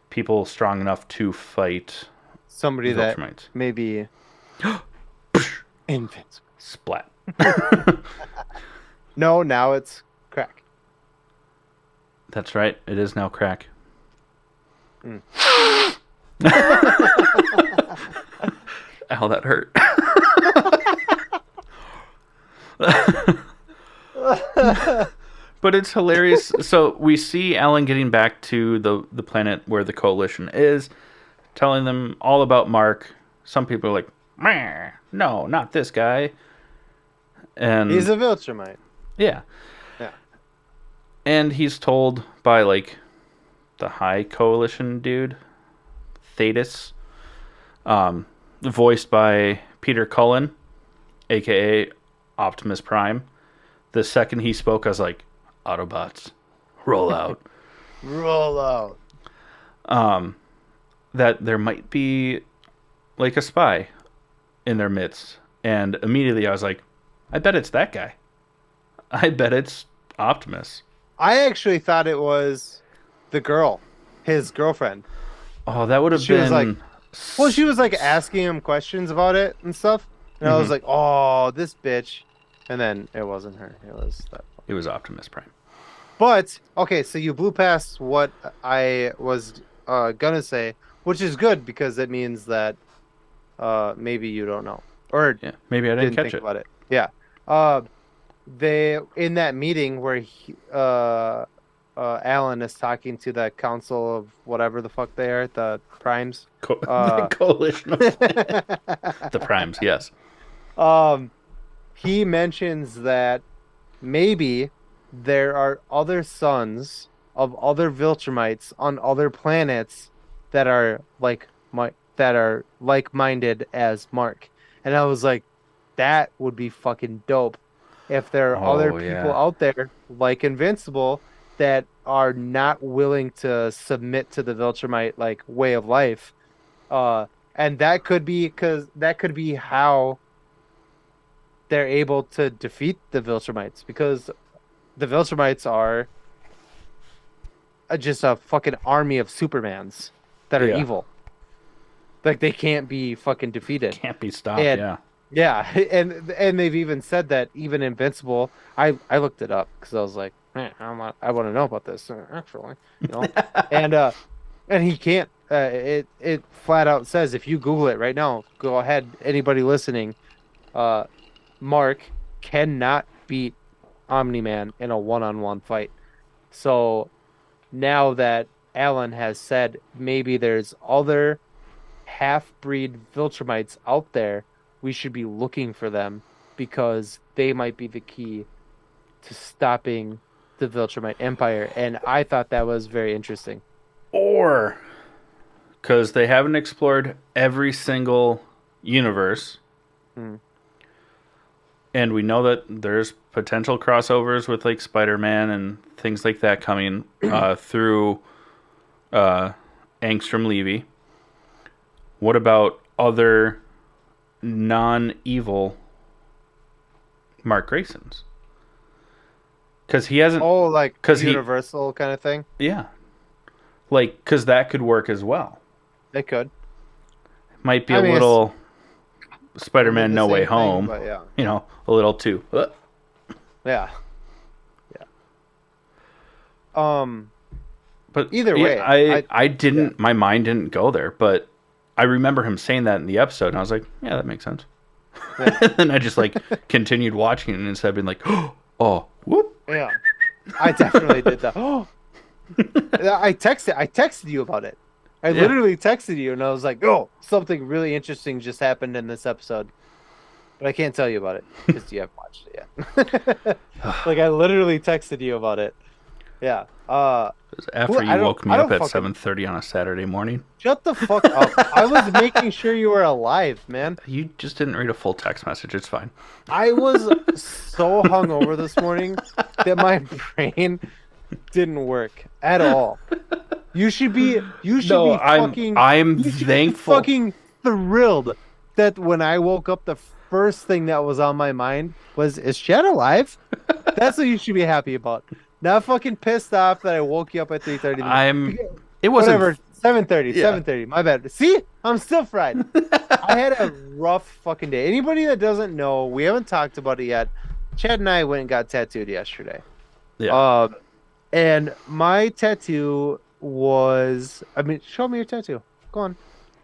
people strong enough to fight Somebody that Viltrumites. maybe invincible. Splat. No, now it's crack. That's right. It is now crack. Mm. Ow, that hurt. But it's hilarious. So we see Alan getting back to the planet where the coalition is, telling them all about Mark. Some people are like, "Meh, no, not this guy." And He's a Viltrumite. yeah. Yeah. And he's told by, like, the High Coalition dude, Thetis, voiced by Peter Cullen, a.k.a. Optimus Prime. The second he spoke, I was like, Autobots, roll out. Roll out. That there might be, like, a spy in their midst. And immediately I was like, I bet it's that guy. I bet it's Optimus. I actually thought it was the girl, his girlfriend. Oh, that would have She was been... Well, she was like asking him questions about it and stuff. And I was like, oh, this bitch. And then it wasn't her. It was that. It was Optimus Prime. But, okay, so you blew past what I was gonna say, which is good because it means that maybe you don't know. Or Yeah, maybe I didn't catch think it. about it. Yeah. They, in that meeting where Alan is talking to the council of whatever the fuck they are, the primes. The coalition of the primes, yes. He mentions that maybe there are other sons of other Viltrumites on other planets that are like-minded as Mark. And I was like, that would be fucking dope if there are other people out there like Invincible that are not willing to submit to the Viltrumite like way of life. And that could be how they're able to defeat the Viltrumites, because the Viltrumites are just a fucking army of Supermans that are evil. Like, they can't be fucking defeated. Can't be stopped, And- Yeah, and they've even said that even Invincible. I looked it up because I was like, man, I want to know about this actually, and he can't. It flat out says, if you Google it right now, go ahead. Anybody listening, Mark cannot beat Omni-Man in a one-on-one fight. So now that Alan has said maybe there's other half-breed Viltrumites out there. We should be looking for them because they might be the key to stopping the Viltrumite Empire. And I thought that was very interesting. Or because they haven't explored every single universe, Hmm. and we know that there's potential crossovers with like Spider-Man and things like that coming through Angstrom Levy. What about other non-evil Mark Graysons? Because he hasn't. Oh, like Because he, universal kind of thing? yeah, like because that could work as well. They could. Might be I a mean, it's little Spider-Man the No Way same thing, Home. but yeah. You know, a little too. Yeah. Yeah. Um, But either yeah, way, I yeah. didn't. My mind didn't go there, but I remember him saying that in the episode, and I was like, yeah, that makes sense. Yeah. And I just like continued watching it instead of being like, oh, whoop. Yeah. I definitely did that. Oh, I texted you about it. I Yeah. literally texted you and I was like, "Oh, something really interesting just happened in this episode." But I can't tell you about it because you haven't watched it yet. Like I literally texted you about it. Yeah. It was after you woke me I up don't at fucking 7:30 on a Saturday morning. shut the fuck up. I was making sure you were alive, man. You just didn't read a full text message. It's fine. I was so hungover this morning that my brain didn't work at all. You should No, be I'm fucking I'm you should be thankful. fucking thrilled that when I woke up the first thing that was on my mind was, is Chad alive? That's what you should be happy about. Not fucking pissed off that I woke you up at 3:30 in the I'm. morning. It wasn't. Whatever, 7:30, Yeah. 7:30. My bad. See? I'm still fried. I had a rough fucking day. Anybody that doesn't know, we haven't talked about it yet. Chad and I went and got tattooed yesterday. Yeah. Um, and my tattoo was, I mean, show me your tattoo. Go on.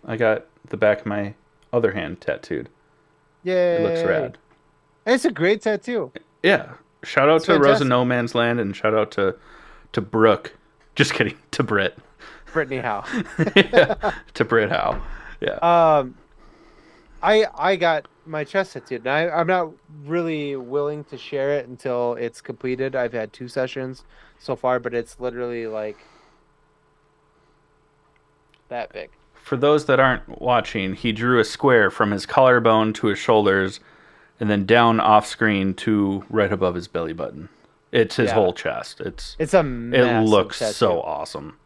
I got the back of my other hand tattooed. It looks Yay. rad. It's a great tattoo. Yeah. Shout out It's to Rosa fantastic. No Man's Land and shout out to Brooke. Just kidding. To Britt. Brittany Howe. Yeah. To Britt Howe. Yeah. Um, I got my chest tattooed, and I'm not really willing to share it until it's completed. I've had 2 sessions so far, but it's literally like that big. For those that aren't watching, he drew a square from his collarbone to his shoulders and then down off screen to right above his belly button. It's his Yeah, whole chest. it's a It massive looks so tattoo, awesome.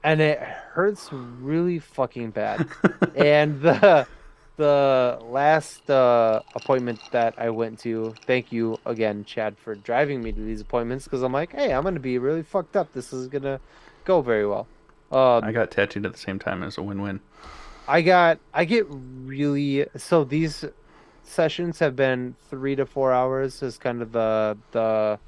and it hurts really fucking bad. And the last appointment that I went to, thank you again, Chad, for driving me to these appointments because I'm like, hey, I'm gonna be really fucked up. This is gonna go very well. I got tattooed at the same time as a win-win. I get really, so these sessions have been 3 to 4 hours is kind of the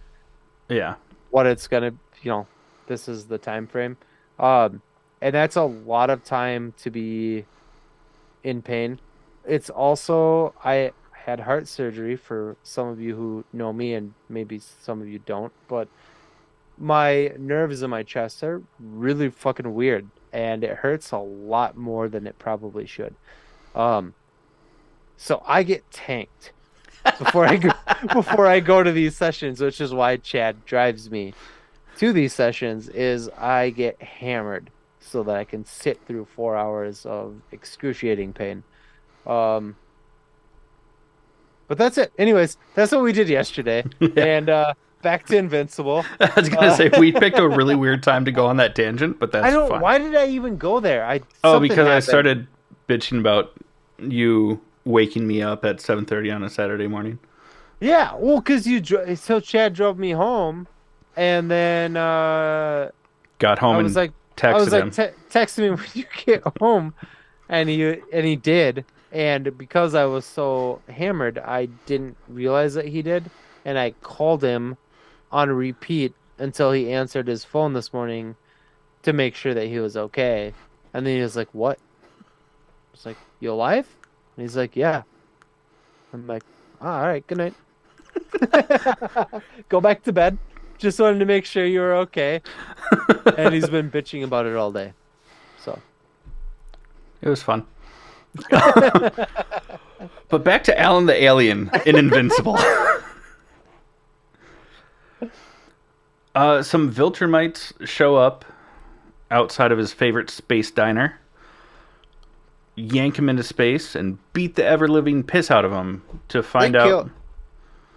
Yeah. what it's gonna, you know, this is the time frame. Um, and that's a lot of time to be in pain. It's also, I had heart surgery for some of you who know me and maybe some of you don't, but my nerves in my chest are really fucking weird and it hurts a lot more than it probably should. Um, so I get tanked before I go before I go to these sessions, which is why Chad drives me to these sessions is I get hammered so that I can sit through 4 hours of excruciating pain. Um, but that's it. Anyways, that's what we did yesterday. Yeah. And back to Invincible. I was gonna say we picked a really weird time to go on that tangent, but I that's don't. fine. Why did I even go there? Oh, Something because I happened. started bitching about you waking me up at 7:30 on a Saturday morning. Yeah, well, because so Chad drove me home, and then Got home I and was like, texted him. Text me when you get home, and he did, and because I was so hammered, I didn't realize that he did, and I called him on repeat until he answered his phone this morning to make sure that he was okay, and then he was like, "What?" I was like, "You alive?" And he's like, "Yeah." I'm like, "Oh, all right, good night." Go back to bed. Just wanted to make sure you were okay. And he's been bitching about it all day. So. It was fun. But back to Alan the Alien in Invincible. Some Viltrumites show up outside of his favorite space diner, yank him into space, and beat the ever-living piss out of him to find out...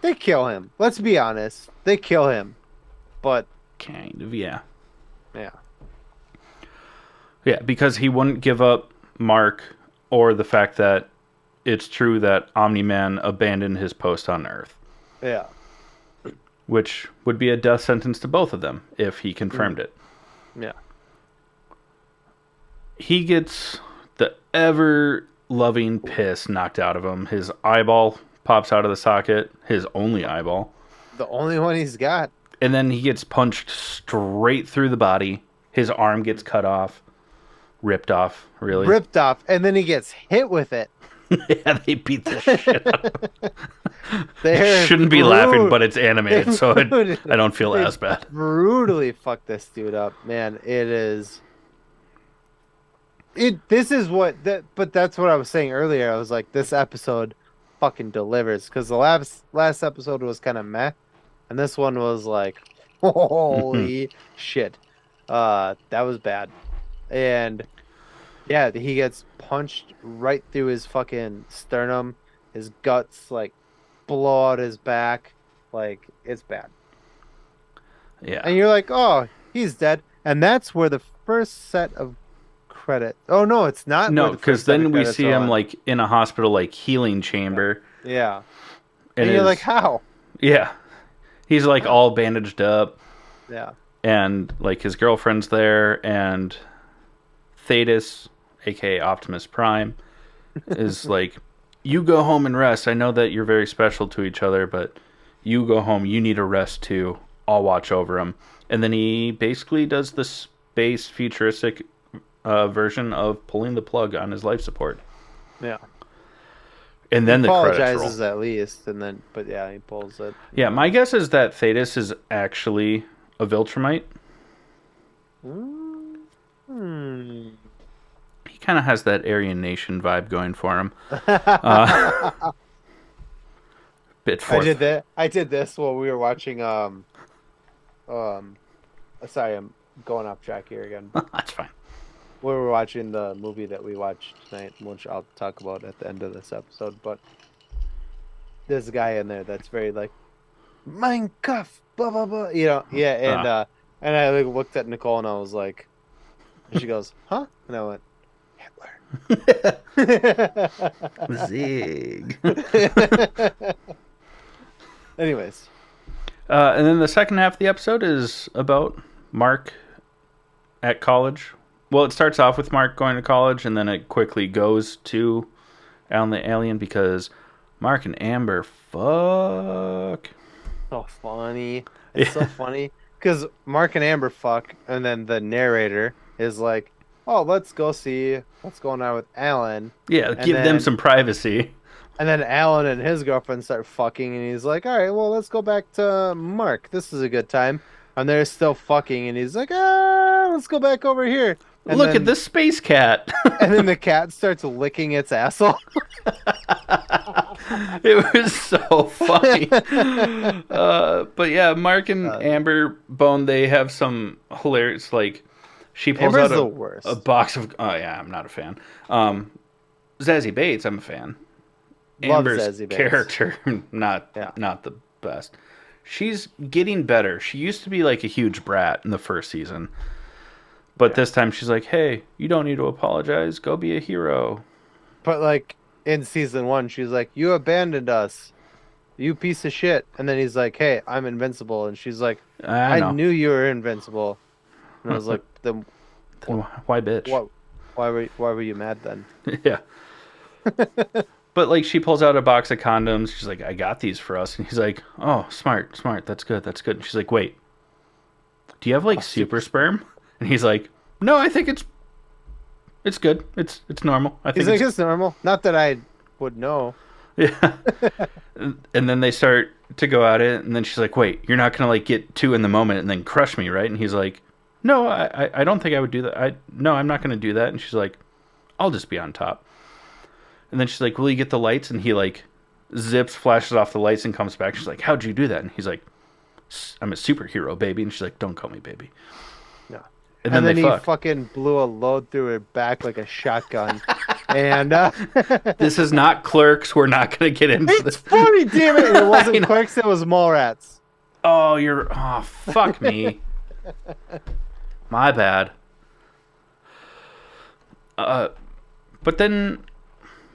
They kill him. Let's be honest. They kill him. But... Kind of, yeah. Yeah. Yeah, because he wouldn't give up Mark or the fact that it's true that Omni-Man abandoned his post on Earth. Yeah. Which would be a death sentence to both of them if he confirmed it. Yeah. He gets the ever-loving piss knocked out of him. His eyeball pops out of the socket, his only eyeball. The only one he's got. And then he gets punched straight through the body. His arm gets cut off. Ripped off, really. Ripped off, and then he gets hit with it. Yeah, they beat the shit out of him. They shouldn't be laughing, but it's animated, so I don't feel as bad. Brutally fuck this dude up, man. It is... This is what... But that's what I was saying earlier. I was like, this episode fucking delivers. Because the last episode was kind of meh. And this one was like, holy shit. That was bad. And yeah, he gets punched right through his fucking sternum. His guts like blow out his back. Like, it's bad. Yeah. And you're like, oh, he's dead. And that's where the first set of credits. Oh no, it's not. No, because then we see him like in a hospital, like healing chamber. Yeah. And you're like, how? Yeah. He's like all bandaged up. Yeah. And like his girlfriend's there, and Thetis, aka Optimus Prime, is like, you go home and rest. I know that you're very special to each other, but you go home. You need a rest too. I'll watch over him. And then he basically does the space futuristic version of pulling the plug on his life support. Yeah. And then he the credits roll. apologizes at least, and then, but yeah, he pulls it. Yeah, my guess is that Thetis is actually a Viltrumite. He kind of has that Aryan Nation vibe going for him. Bit forth. I did this while we were watching. Sorry, I'm going off track here again. That's fine. We were watching the movie that we watched tonight, which I'll talk about at the end of this episode. But there's a guy in there that's very like, Mein Kampf, blah blah blah. You know, yeah, and I like, looked at Nicole and I was like, and she goes, huh? And I went, Hitler. Zig. Anyways. And then the second half of the episode is about Mark at college. Well, it starts off with Mark going to college, and then it quickly goes to Alan the Alien because Mark and Amber fuck. So funny. It's so funny. Because Mark and Amber fuck, and then the narrator is like, oh, let's go see what's going on with Alan. Yeah, give them some privacy. And then Alan and his girlfriend start fucking, and he's like, all right, well, let's go back to Mark. This is a good time. And they're still fucking, and he's like, let's go back over here. And look at this space cat. And then the cat starts licking its asshole. It was so funny. But yeah, Mark and Amber Bone, they have some hilarious, like, she pulls Amber's out a box of... Oh, yeah, I'm not a fan. Zazie Bates, I'm a fan. Love Amber's Zazie Bates. character, not the best. She's getting better. She used to be like a huge brat in the first season. But this time she's like, hey, you don't need to apologize. Go be a hero. But like in season 1, she's like, you abandoned us. You piece of shit. And then he's like, hey, I'm invincible. And she's like, I knew you were invincible. And I was like, then why bitch? Why were you mad then? Yeah. But like she pulls out a box of condoms. She's like, I got these for us. And he's like, oh, smart. That's good. And she's like, wait, do you have like super sperm? And he's like, no, I think it's good. It's normal. I think it's normal. Not that I would know. Yeah. And then they start to go at it, and then she's like, "Wait, you're not gonna like get two in the moment and then crush me, right?" And he's like, "No, I don't think I would do that. No, I'm not gonna do that." And she's like, "I'll just be on top." And then she's like, "Will you get the lights?" And he like zips, flashes off the lights, and comes back. She's like, "How'd you do that?" And he's like, "I'm a superhero, baby." And she's like, "Don't call me baby." Yeah. And And then then they he fuck. fucking blew a load through her back like a shotgun. And This is not Clerks. We're not gonna get into it's this. funny, damn it! It I wasn't know. Clerks, it was Mallrats. Oh, fuck me. My bad. But then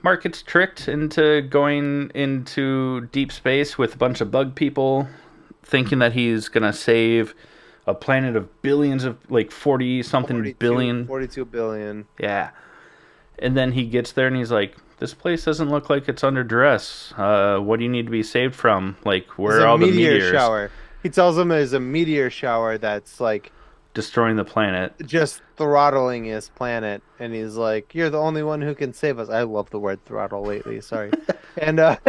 Mark gets tricked into going into deep space with a bunch of bug people, thinking that he's gonna save a planet of billions of, like, 40 something billion. 42 billion. Yeah. And then he gets there and he's like, "This place doesn't look like it's under duress. What do you need to be saved from? Like, where There's are a all the meteor meteors shower. He tells him there's a meteor shower that's like destroying the planet?" just throttling his planet, and he's like, "You're the only one who can save us." I love the word throttle lately. Sorry, and it's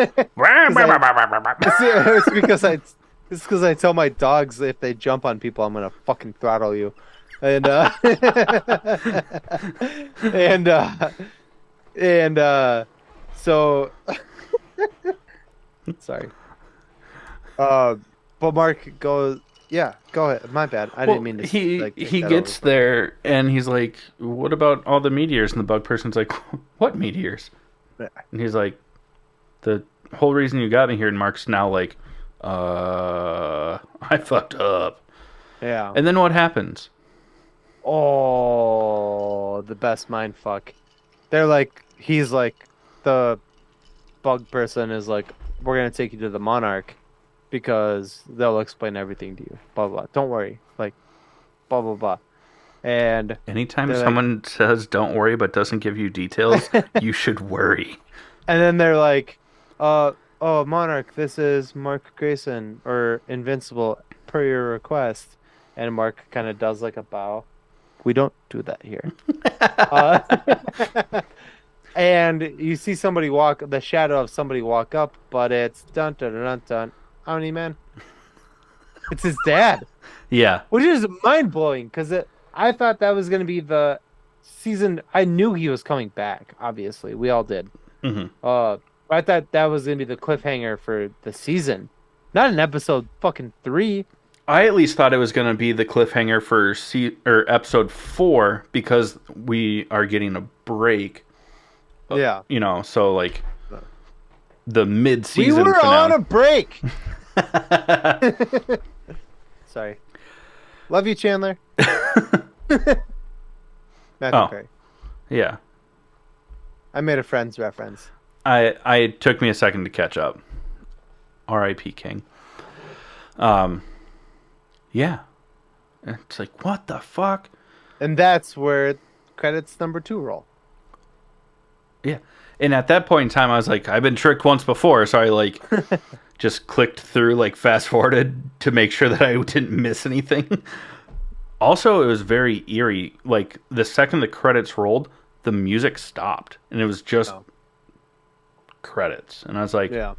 because I tell my dogs if they jump on people, I'm gonna fucking throttle you, and and so sorry. But Mark goes, yeah, go ahead. My bad. I didn't mean to. He Like, take he that gets over. there and he's like, "What about all the meteors?" And the bug person's like, "What meteors?" And he's like, "The whole reason you got me here." And Mark's now like, I fucked up." Yeah. And then what happens? Oh, the best mind fuck. They're like, he's like, the bug person is like, "We're gonna take you to the Monarch because they'll explain everything to you." Blah blah. Don't worry. Like, blah blah blah. And Anytime they're like, someone says "don't worry" but doesn't give you details, you should worry. and then they're like, oh, Monarch, this is Mark Grayson or Invincible per your request." And Mark kind of does like a bow. "We don't do that here." Uh, and you see somebody walk, the shadow of somebody walk up, but it's dun dun dun dun. Omni-Man. It's his dad, Yeah. which is mind blowing because I thought that was gonna be the season. I knew he was coming back. Obviously, we all did. Hmm. I thought that was gonna be the cliffhanger for the season, not in episode fucking 3. I at least thought it was going to be the cliffhanger for episode 4 because we are getting a break. Yeah, You know, so like the we mid-season were on finale. a break. Sorry, love you, Chandler. Matthew Oh. Perry. Yeah. I made a Friends reference. I took me a second to catch up. R.I.P. King. Yeah. It's like, what the fuck? And that's where credits number 2 roll. Yeah. And at that point in time, I was like, I've been tricked once before, so I like just clicked through, like fast forwarded to make sure that I didn't miss anything. Also, it was very eerie. Like the second the credits rolled, the music stopped, and it was just Oh. credits. And I was like, Yeah.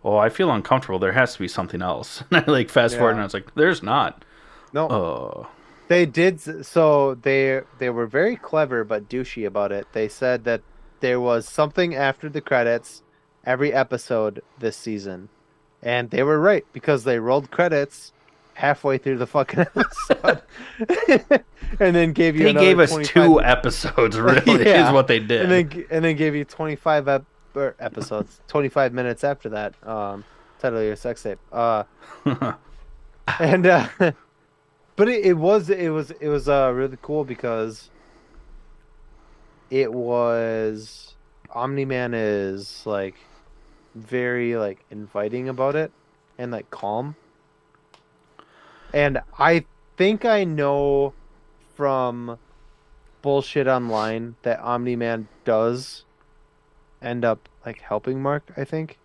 "Oh, I feel uncomfortable. There has to be something else." And I like fast forward, Yeah. and I was like, "There's not." No, Oh, they did. So they were very clever but douchey about it. They said that there was something after the credits every episode this season, and they were right because they rolled credits halfway through the fucking episode, and then gave you they another gave us 25 2 episodes. Really, Yeah. is what they did. and then gave you 25 episodes, 25 minutes after that. Title of your sex tape. And but it was really cool because it was Omni-Man is like very like inviting about it and like calm. And I think I know from bullshit online that Omni-Man does end up like helping Mark, I think.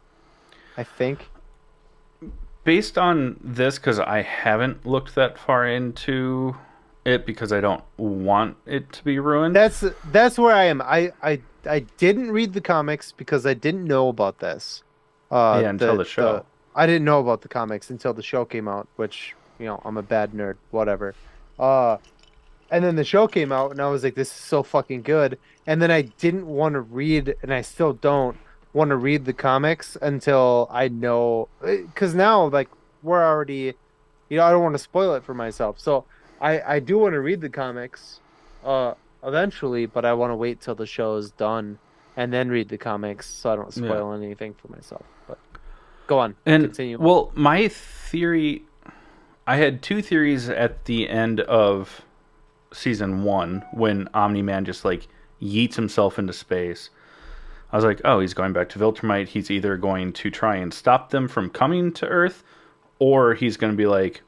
Based on this, because I haven't looked that far into it because I don't want it to be ruined. That's where I am. I didn't read the comics because I didn't know about this. Yeah, until the show. I didn't know about the comics until the show came out, which, I'm a bad nerd, whatever. Uh, and then the show came out, and I was like, this is so fucking good. And then I didn't want to read, and I still don't want to read the comics until I know, because now, like, we're already, I don't want to spoil it for myself. So I do want to read the comics, uh, eventually, but I want to wait till the show is done and then read the comics so I don't Yeah. spoil anything for myself. But go on, And continue on. well, my theory, I had two theories at the end of season 1 when Omni-Man just like yeets himself into space. I was like, oh, he's going back to Viltrumite. He's either going to try and stop them from coming to Earth, or he's going to be like,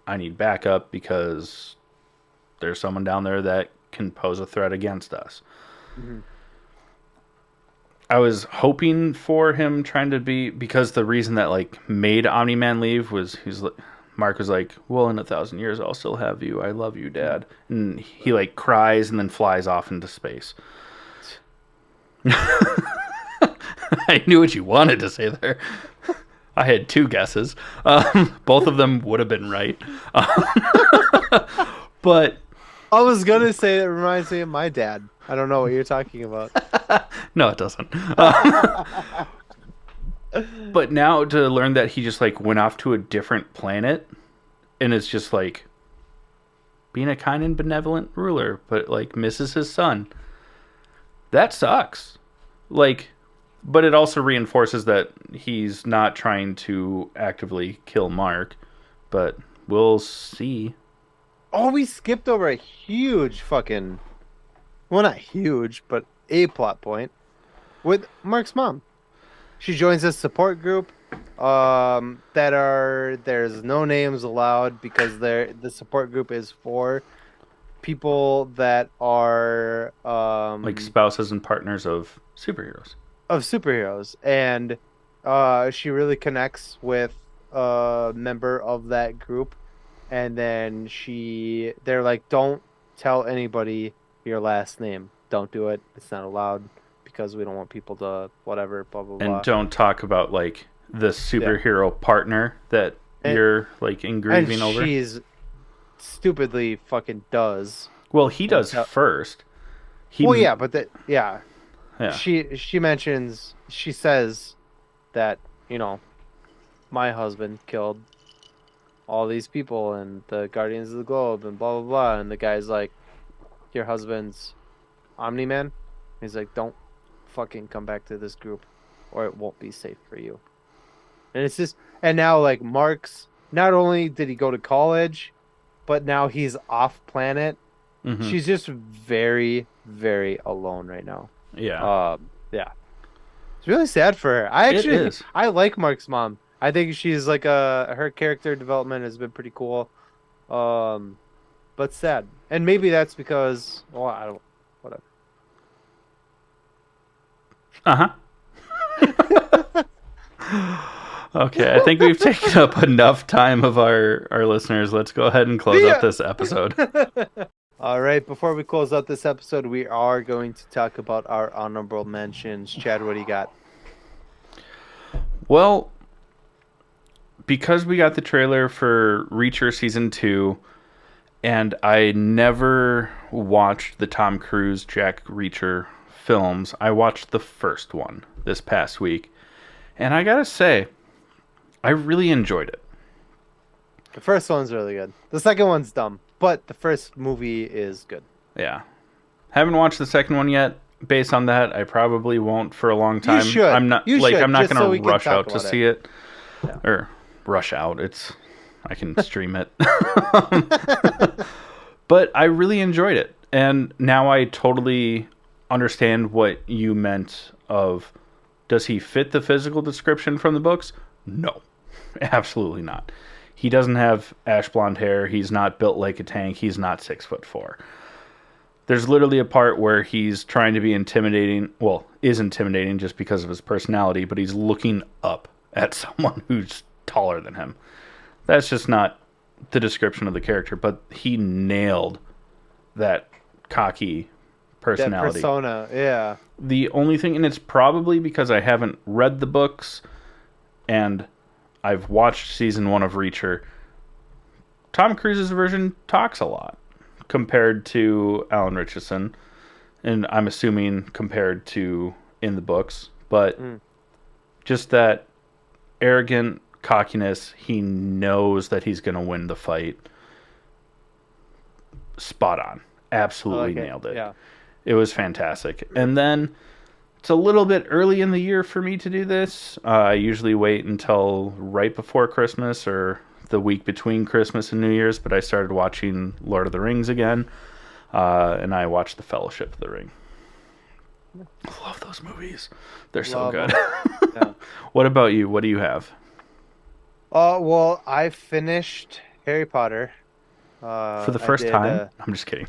I need backup because there's someone down there that can pose a threat against us. Mhm. I was hoping for him trying to be, because the reason that like made Omni-Man leave was Mark was like, well, in 1,000 years I'll still have you. I love you, Dad. And he like cries and then flies off into space. I knew what you wanted to say there. I had two guesses. Both of them would have been right. But I was gonna say it reminds me of my dad. I don't know what you're talking about. no, it doesn't. But now to learn that he just like went off to a different planet and is just like being a kind and benevolent ruler, but like misses his son. That sucks. Like, but it also reinforces that he's not trying to actively kill Mark, but we'll see. Oh, we skipped over a huge fucking, well, not huge, but a plot point with Mark's mom. She joins a support group. There's no names allowed because the support group is for people that are Like spouses and partners of superheroes. of superheroes, and she really connects with a member of that group, and then they're like, don't tell anybody your last name, don't do it, it's not allowed because we don't want people to whatever, blah blah And blah. don't talk about like the Yeah, superhero partner that and you're like in and grieving over. she's stupidly fucking does. Well, he And does tell first. Well, He yeah, but yeah, yeah. she says that, my husband killed all these people and the Guardians of the Globe and blah blah blah, and the guy's like, your husband's Omni-Man. He's like, don't fucking come back to this group or it won't be safe for you. And it's just, and now like Mark's, not only did he go to college, but now he's off planet. Mm-hmm. She's just very, very alone right now. Yeah. Yeah. It's really sad for her. It is. I like Mark's mom. I think she's like her character development has been pretty cool. Um, but sad. And maybe that's because, well, I don't, whatever. Uh-huh. Okay, I think we've taken up enough time of our listeners. Let's go ahead and close out this episode. All right, before we close out this episode, we are going to talk about our honorable mentions. Chad, what do you got? Well, because we got the trailer for Reacher Season 2, and I never watched the Tom Cruise Jack Reacher films, I watched the first one this past week. And I gotta say, I really enjoyed it. The first one's really good. The second one's dumb, but the first movie is good. Yeah. Haven't watched the second one yet. Based on that, I probably won't for a long time. You should. I'm not You should, I'm not just gonna so we can rush talk out to about see it. Yeah. Or rush out. I can stream it. But I really enjoyed it. And now I totally understand what you meant of, does he fit the physical description from the books? No. Absolutely not. He doesn't have ash blonde hair. He's not built like a tank. He's not 6'4". There's literally a part where he's trying to be intimidating. Well, is intimidating just because of his personality, but he's looking up at someone who's taller than him. That's just not the description of the character, but he nailed that cocky personality. That persona, yeah. The only thing, and it's probably because I haven't read the books, and I've watched season 1 of Reacher. Tom Cruise's version talks a lot compared to Alan Richardson, and I'm assuming compared to in the books, but just that arrogant cockiness, he knows that he's going to win the fight. Spot on. Absolutely nailed it. Yeah. It was fantastic. And then it's a little bit early in the year for me to do this. I usually wait until right before Christmas or the week between Christmas and New Year's, but I started watching Lord of the Rings again, and I watched The Fellowship of the Ring. I love those movies. They're so good. Yeah. What about you? What do you have? Well, I finished Harry Potter. For the first time? I'm just kidding.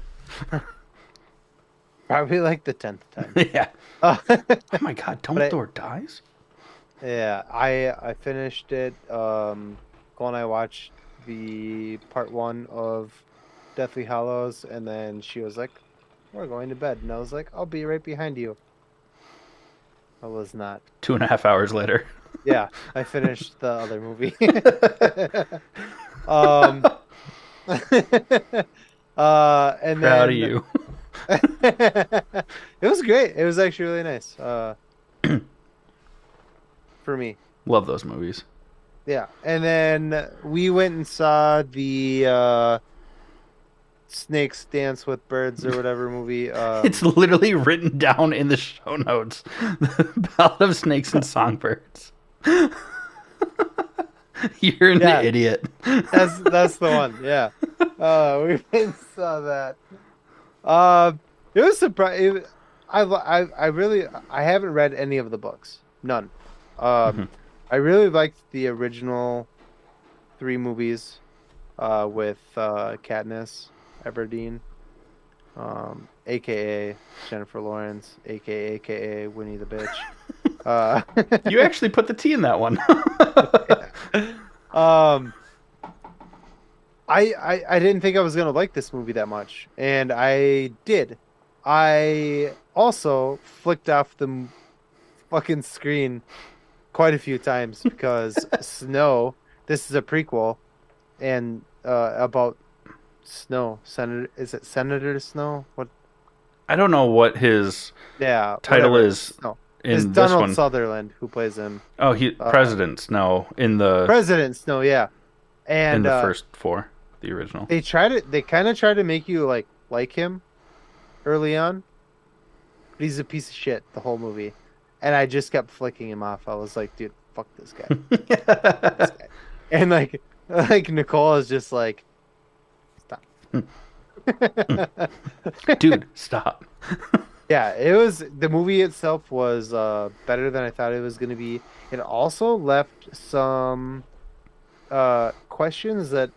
Probably like the 10th time. Yeah. Uh, Oh my God, Dumbledore dies? Yeah, I finished it. Cole and I watched the part 1 of Deathly Hallows, and then she was like, "We're going to bed," and I was like, "I'll be right behind you." I was not. 2.5 hours later. Yeah, I finished the other movie. um, and Proud then of you. it was great. It was actually really nice. For me. Love those movies. Yeah, and then we went and saw the Snakes Dance with Birds or whatever movie. It's literally written down in the show notes. The Ballad of Snakes and Songbirds. You're an idiot. That's the one. Yeah. We went and saw that. It was surprising. I haven't read any of the books. None. I really liked the original 3 movies with Katniss Everdeen, aka Jennifer Lawrence, aka Winnie the Bitch. You actually put the T in that one. I didn't think I was gonna like this movie that much, and I did. I also flicked off the fucking screen quite a few times because Snow. This is a prequel, and about Snow. Is it Senator Snow? What? I don't know what his title is. No. In it's this Donald one. Sutherland who plays him. Oh, President Snow in the President Snow, yeah. And in the first 4, the original. They kind of try to make you like him early on. But he's a piece of shit the whole movie. And I just kept flicking him off. I was like, dude, fuck this guy. Fuck this guy. And like Nicole is just like, stop. Dude, stop. Yeah, it was the movie itself was better than I thought it was going to be. It also left some questions that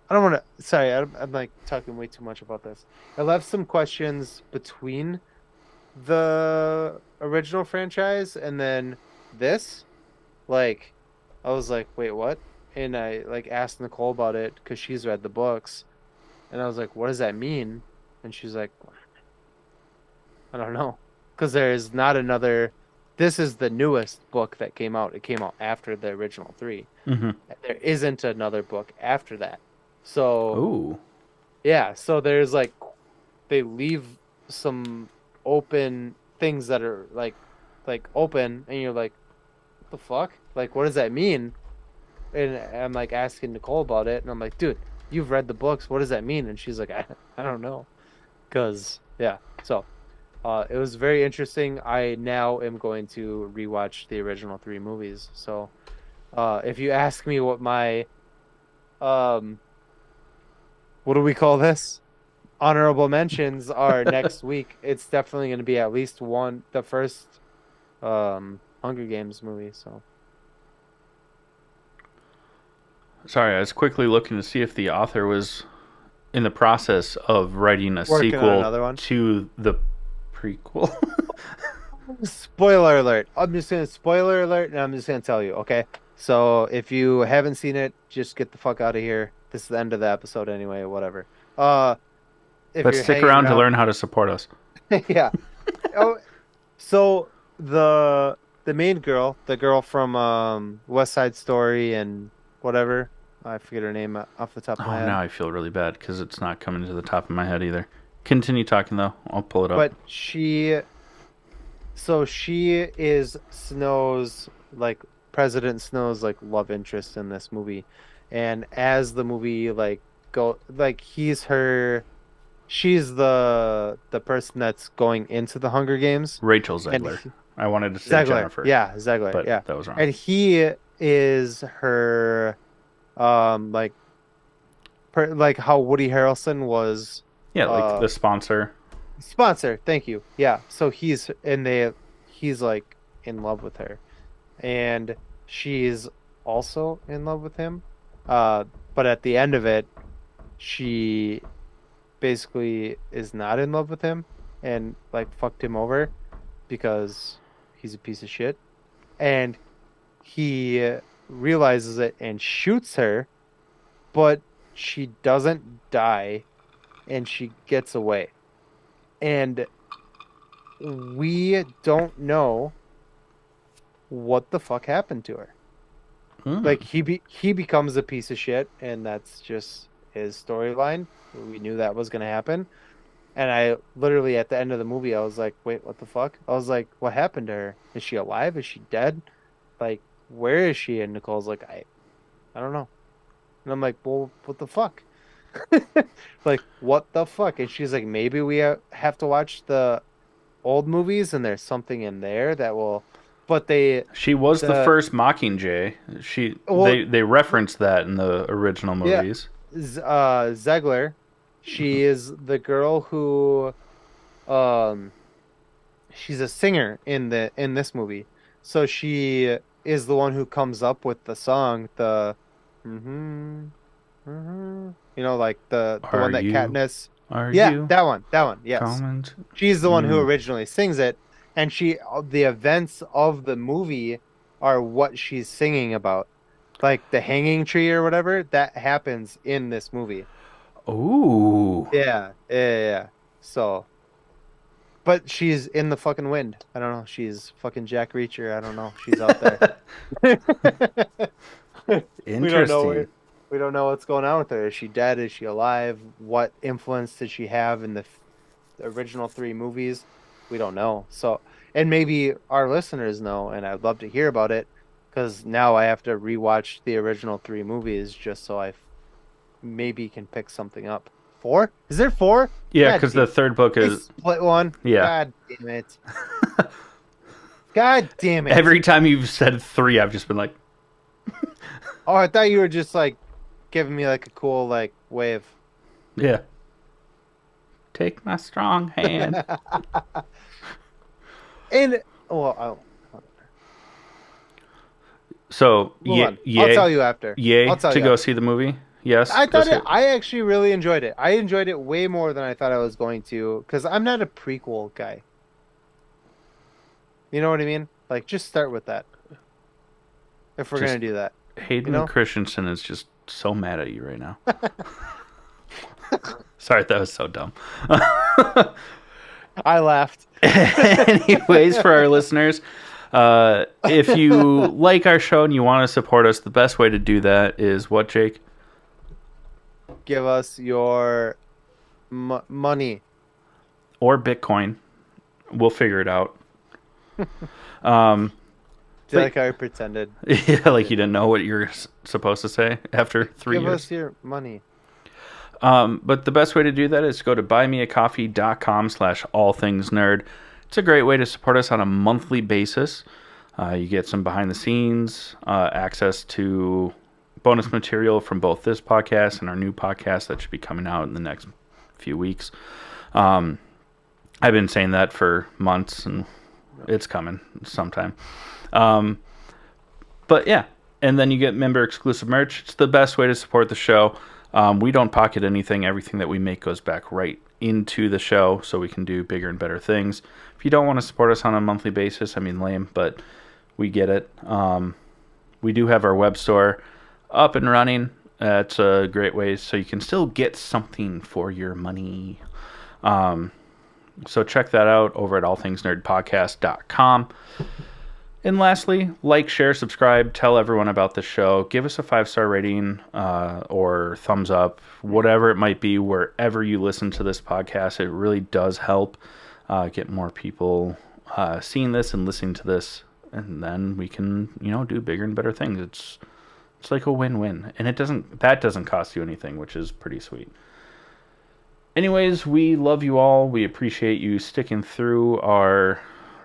I don't want to. Sorry, I'm like talking way too much about this. It left some questions between the original franchise and then this. Like, I was like, wait, what? And I like asked Nicole about it because she's read the books, and I was like, what does that mean? And she's like, I don't know, because there is not another. This is the newest book that came out. It came out after the original 3. Mm-hmm. There isn't another book after that. So, ooh, yeah. So there's like, they leave some open things that are like open, and you're like, what the fuck? Like, what does that mean? And I'm like asking Nicole about it, and I'm like, dude, you've read the books. What does that mean? And she's like, I don't know, because yeah. So. It was very interesting. I now am going to rewatch the original 3 movies. So, if you ask me what my, what do we call this? Honorable mentions are next week. It's definitely going to be at least the first, Hunger Games movie. So. Sorry, I was quickly looking to see if the author was in the process of writing a Working on sequel another one. to the prequel. Spoiler alert. I'm just going to spoiler alert, and I'm just going to tell you, okay? So if you haven't seen it, just get the fuck out of here. This is the end of the episode anyway, whatever. If But you're stick around to learn how to support us. Yeah. Oh, so the the main girl, the girl from West Side Story and whatever. I forget her name off the top of my Oh, head. now I feel really bad because it's not coming to the top of my head either. Continue talking though. I'll pull it up. But she is Snow's like President Snow's like love interest in this movie. And as the movie like go like she's the person that's going into the Hunger Games. Rachel And Zegler. I wanted to say Zegler. Jennifer, Yeah, Zegler. but Yeah. that was wrong. And he is her like like how Woody Harrelson was Yeah, like uh the sponsor. sponsor. Thank you. Yeah. So he's like in love with her, and she's also in love with him. Uh, but at the end of it, she basically is not in love with him and like fucked him over because he's a piece of shit. And he realizes it and shoots her, but she doesn't die and she gets away. And we don't know what the fuck happened to her. Mm. Like he becomes a piece of shit and that's just his storyline. We knew that was going to happen. And I literally at the end of the movie I was like, "Wait, what the fuck?" I was like, "What happened to her? Is she alive? Is she dead? Like where is she?" And Nicole's like, I don't know." And I'm like, "Well, what the fuck?" Like, what the fuck? And she's like, "Maybe we have to watch the old movies and there's something in there that will." But She was the the first Mockingjay. well, They referenced that in the original yeah, movies. Zegler, she is the girl who, um, she's a singer in this movie. So she is the one who comes up with the song, mm-hmm, like the Are one that you? Katniss. Are Yeah, you that one. Yes, comment? she's the one who Mm. originally sings it, and the events of the movie are what she's singing about, like the hanging tree or whatever that happens in this movie. Ooh. Yeah. So, but she's in the fucking wind. I don't know. She's fucking Jack Reacher. I don't know. She's out there. We don't know. Interesting. We don't know what's going on with her. Is she dead? Is she alive? What influence did she have in the original three movies? We don't know. So, and maybe our listeners know, and I'd love to hear about it because now I have to rewatch the original three movies just so maybe can pick something up. Four? Is there four? Yeah, God because the damn. third book They is split one. yeah. God damn it. God damn it. Every time you've said three, I've just been like, Oh, I thought you were just like giving me like a cool like wave. yeah. Take my strong hand. And well, So, move on. yay, I'll tell you after. yay I'll tell to you go after. see the movie. Yes, I go thought see it. I actually really enjoyed it. I enjoyed it way more than I thought I was going to because I'm not a prequel guy. You know what I mean? Like, just start with that. If we're Just gonna do that, Hayden you know? Christensen is just so mad at you right now. Sorry, that was so dumb. I laughed. Anyways, for our listeners, if you like our show and you want to support us, the best way to do that is what, Jake? Give us your money. Or Bitcoin. We'll figure it out. Do you like how I pretended? Yeah, like you didn't know what you're supposed to say after 3 Give years. us your money. But the best way to do that is to go to buymeacoffee.com/allthingsnerd. It's a great way to support us on a monthly basis. You get some behind the scenes, access to bonus material from both this podcast and our new podcast that should be coming out in the next few weeks. I've been saying that for months, and it's coming sometime. But yeah, and then you get member exclusive merch. It's the best way to support the show. We don't pocket anything. Everything that we make goes back right into the show so we can do bigger and better things. If you don't want to support us on a monthly basis, I mean, lame, but we get it. We do have our web store up and running. That's a great way so you can still get something for your money. So check that out over at allthingsnerdpodcast.com. And lastly, like, share, subscribe, tell everyone about the show. Give us a 5-star rating or thumbs up, whatever it might be, wherever you listen to this podcast. It really does help get more people seeing this and listening to this. And then we can, do bigger and better things. It's like a win-win. And that doesn't cost you anything, which is pretty sweet. Anyways, we love you all. We appreciate you sticking through our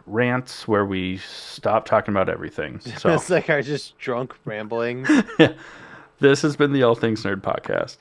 rants where we stop talking about everything. So It's like our just drunk ramblings. this has been the All Things Nerd podcast.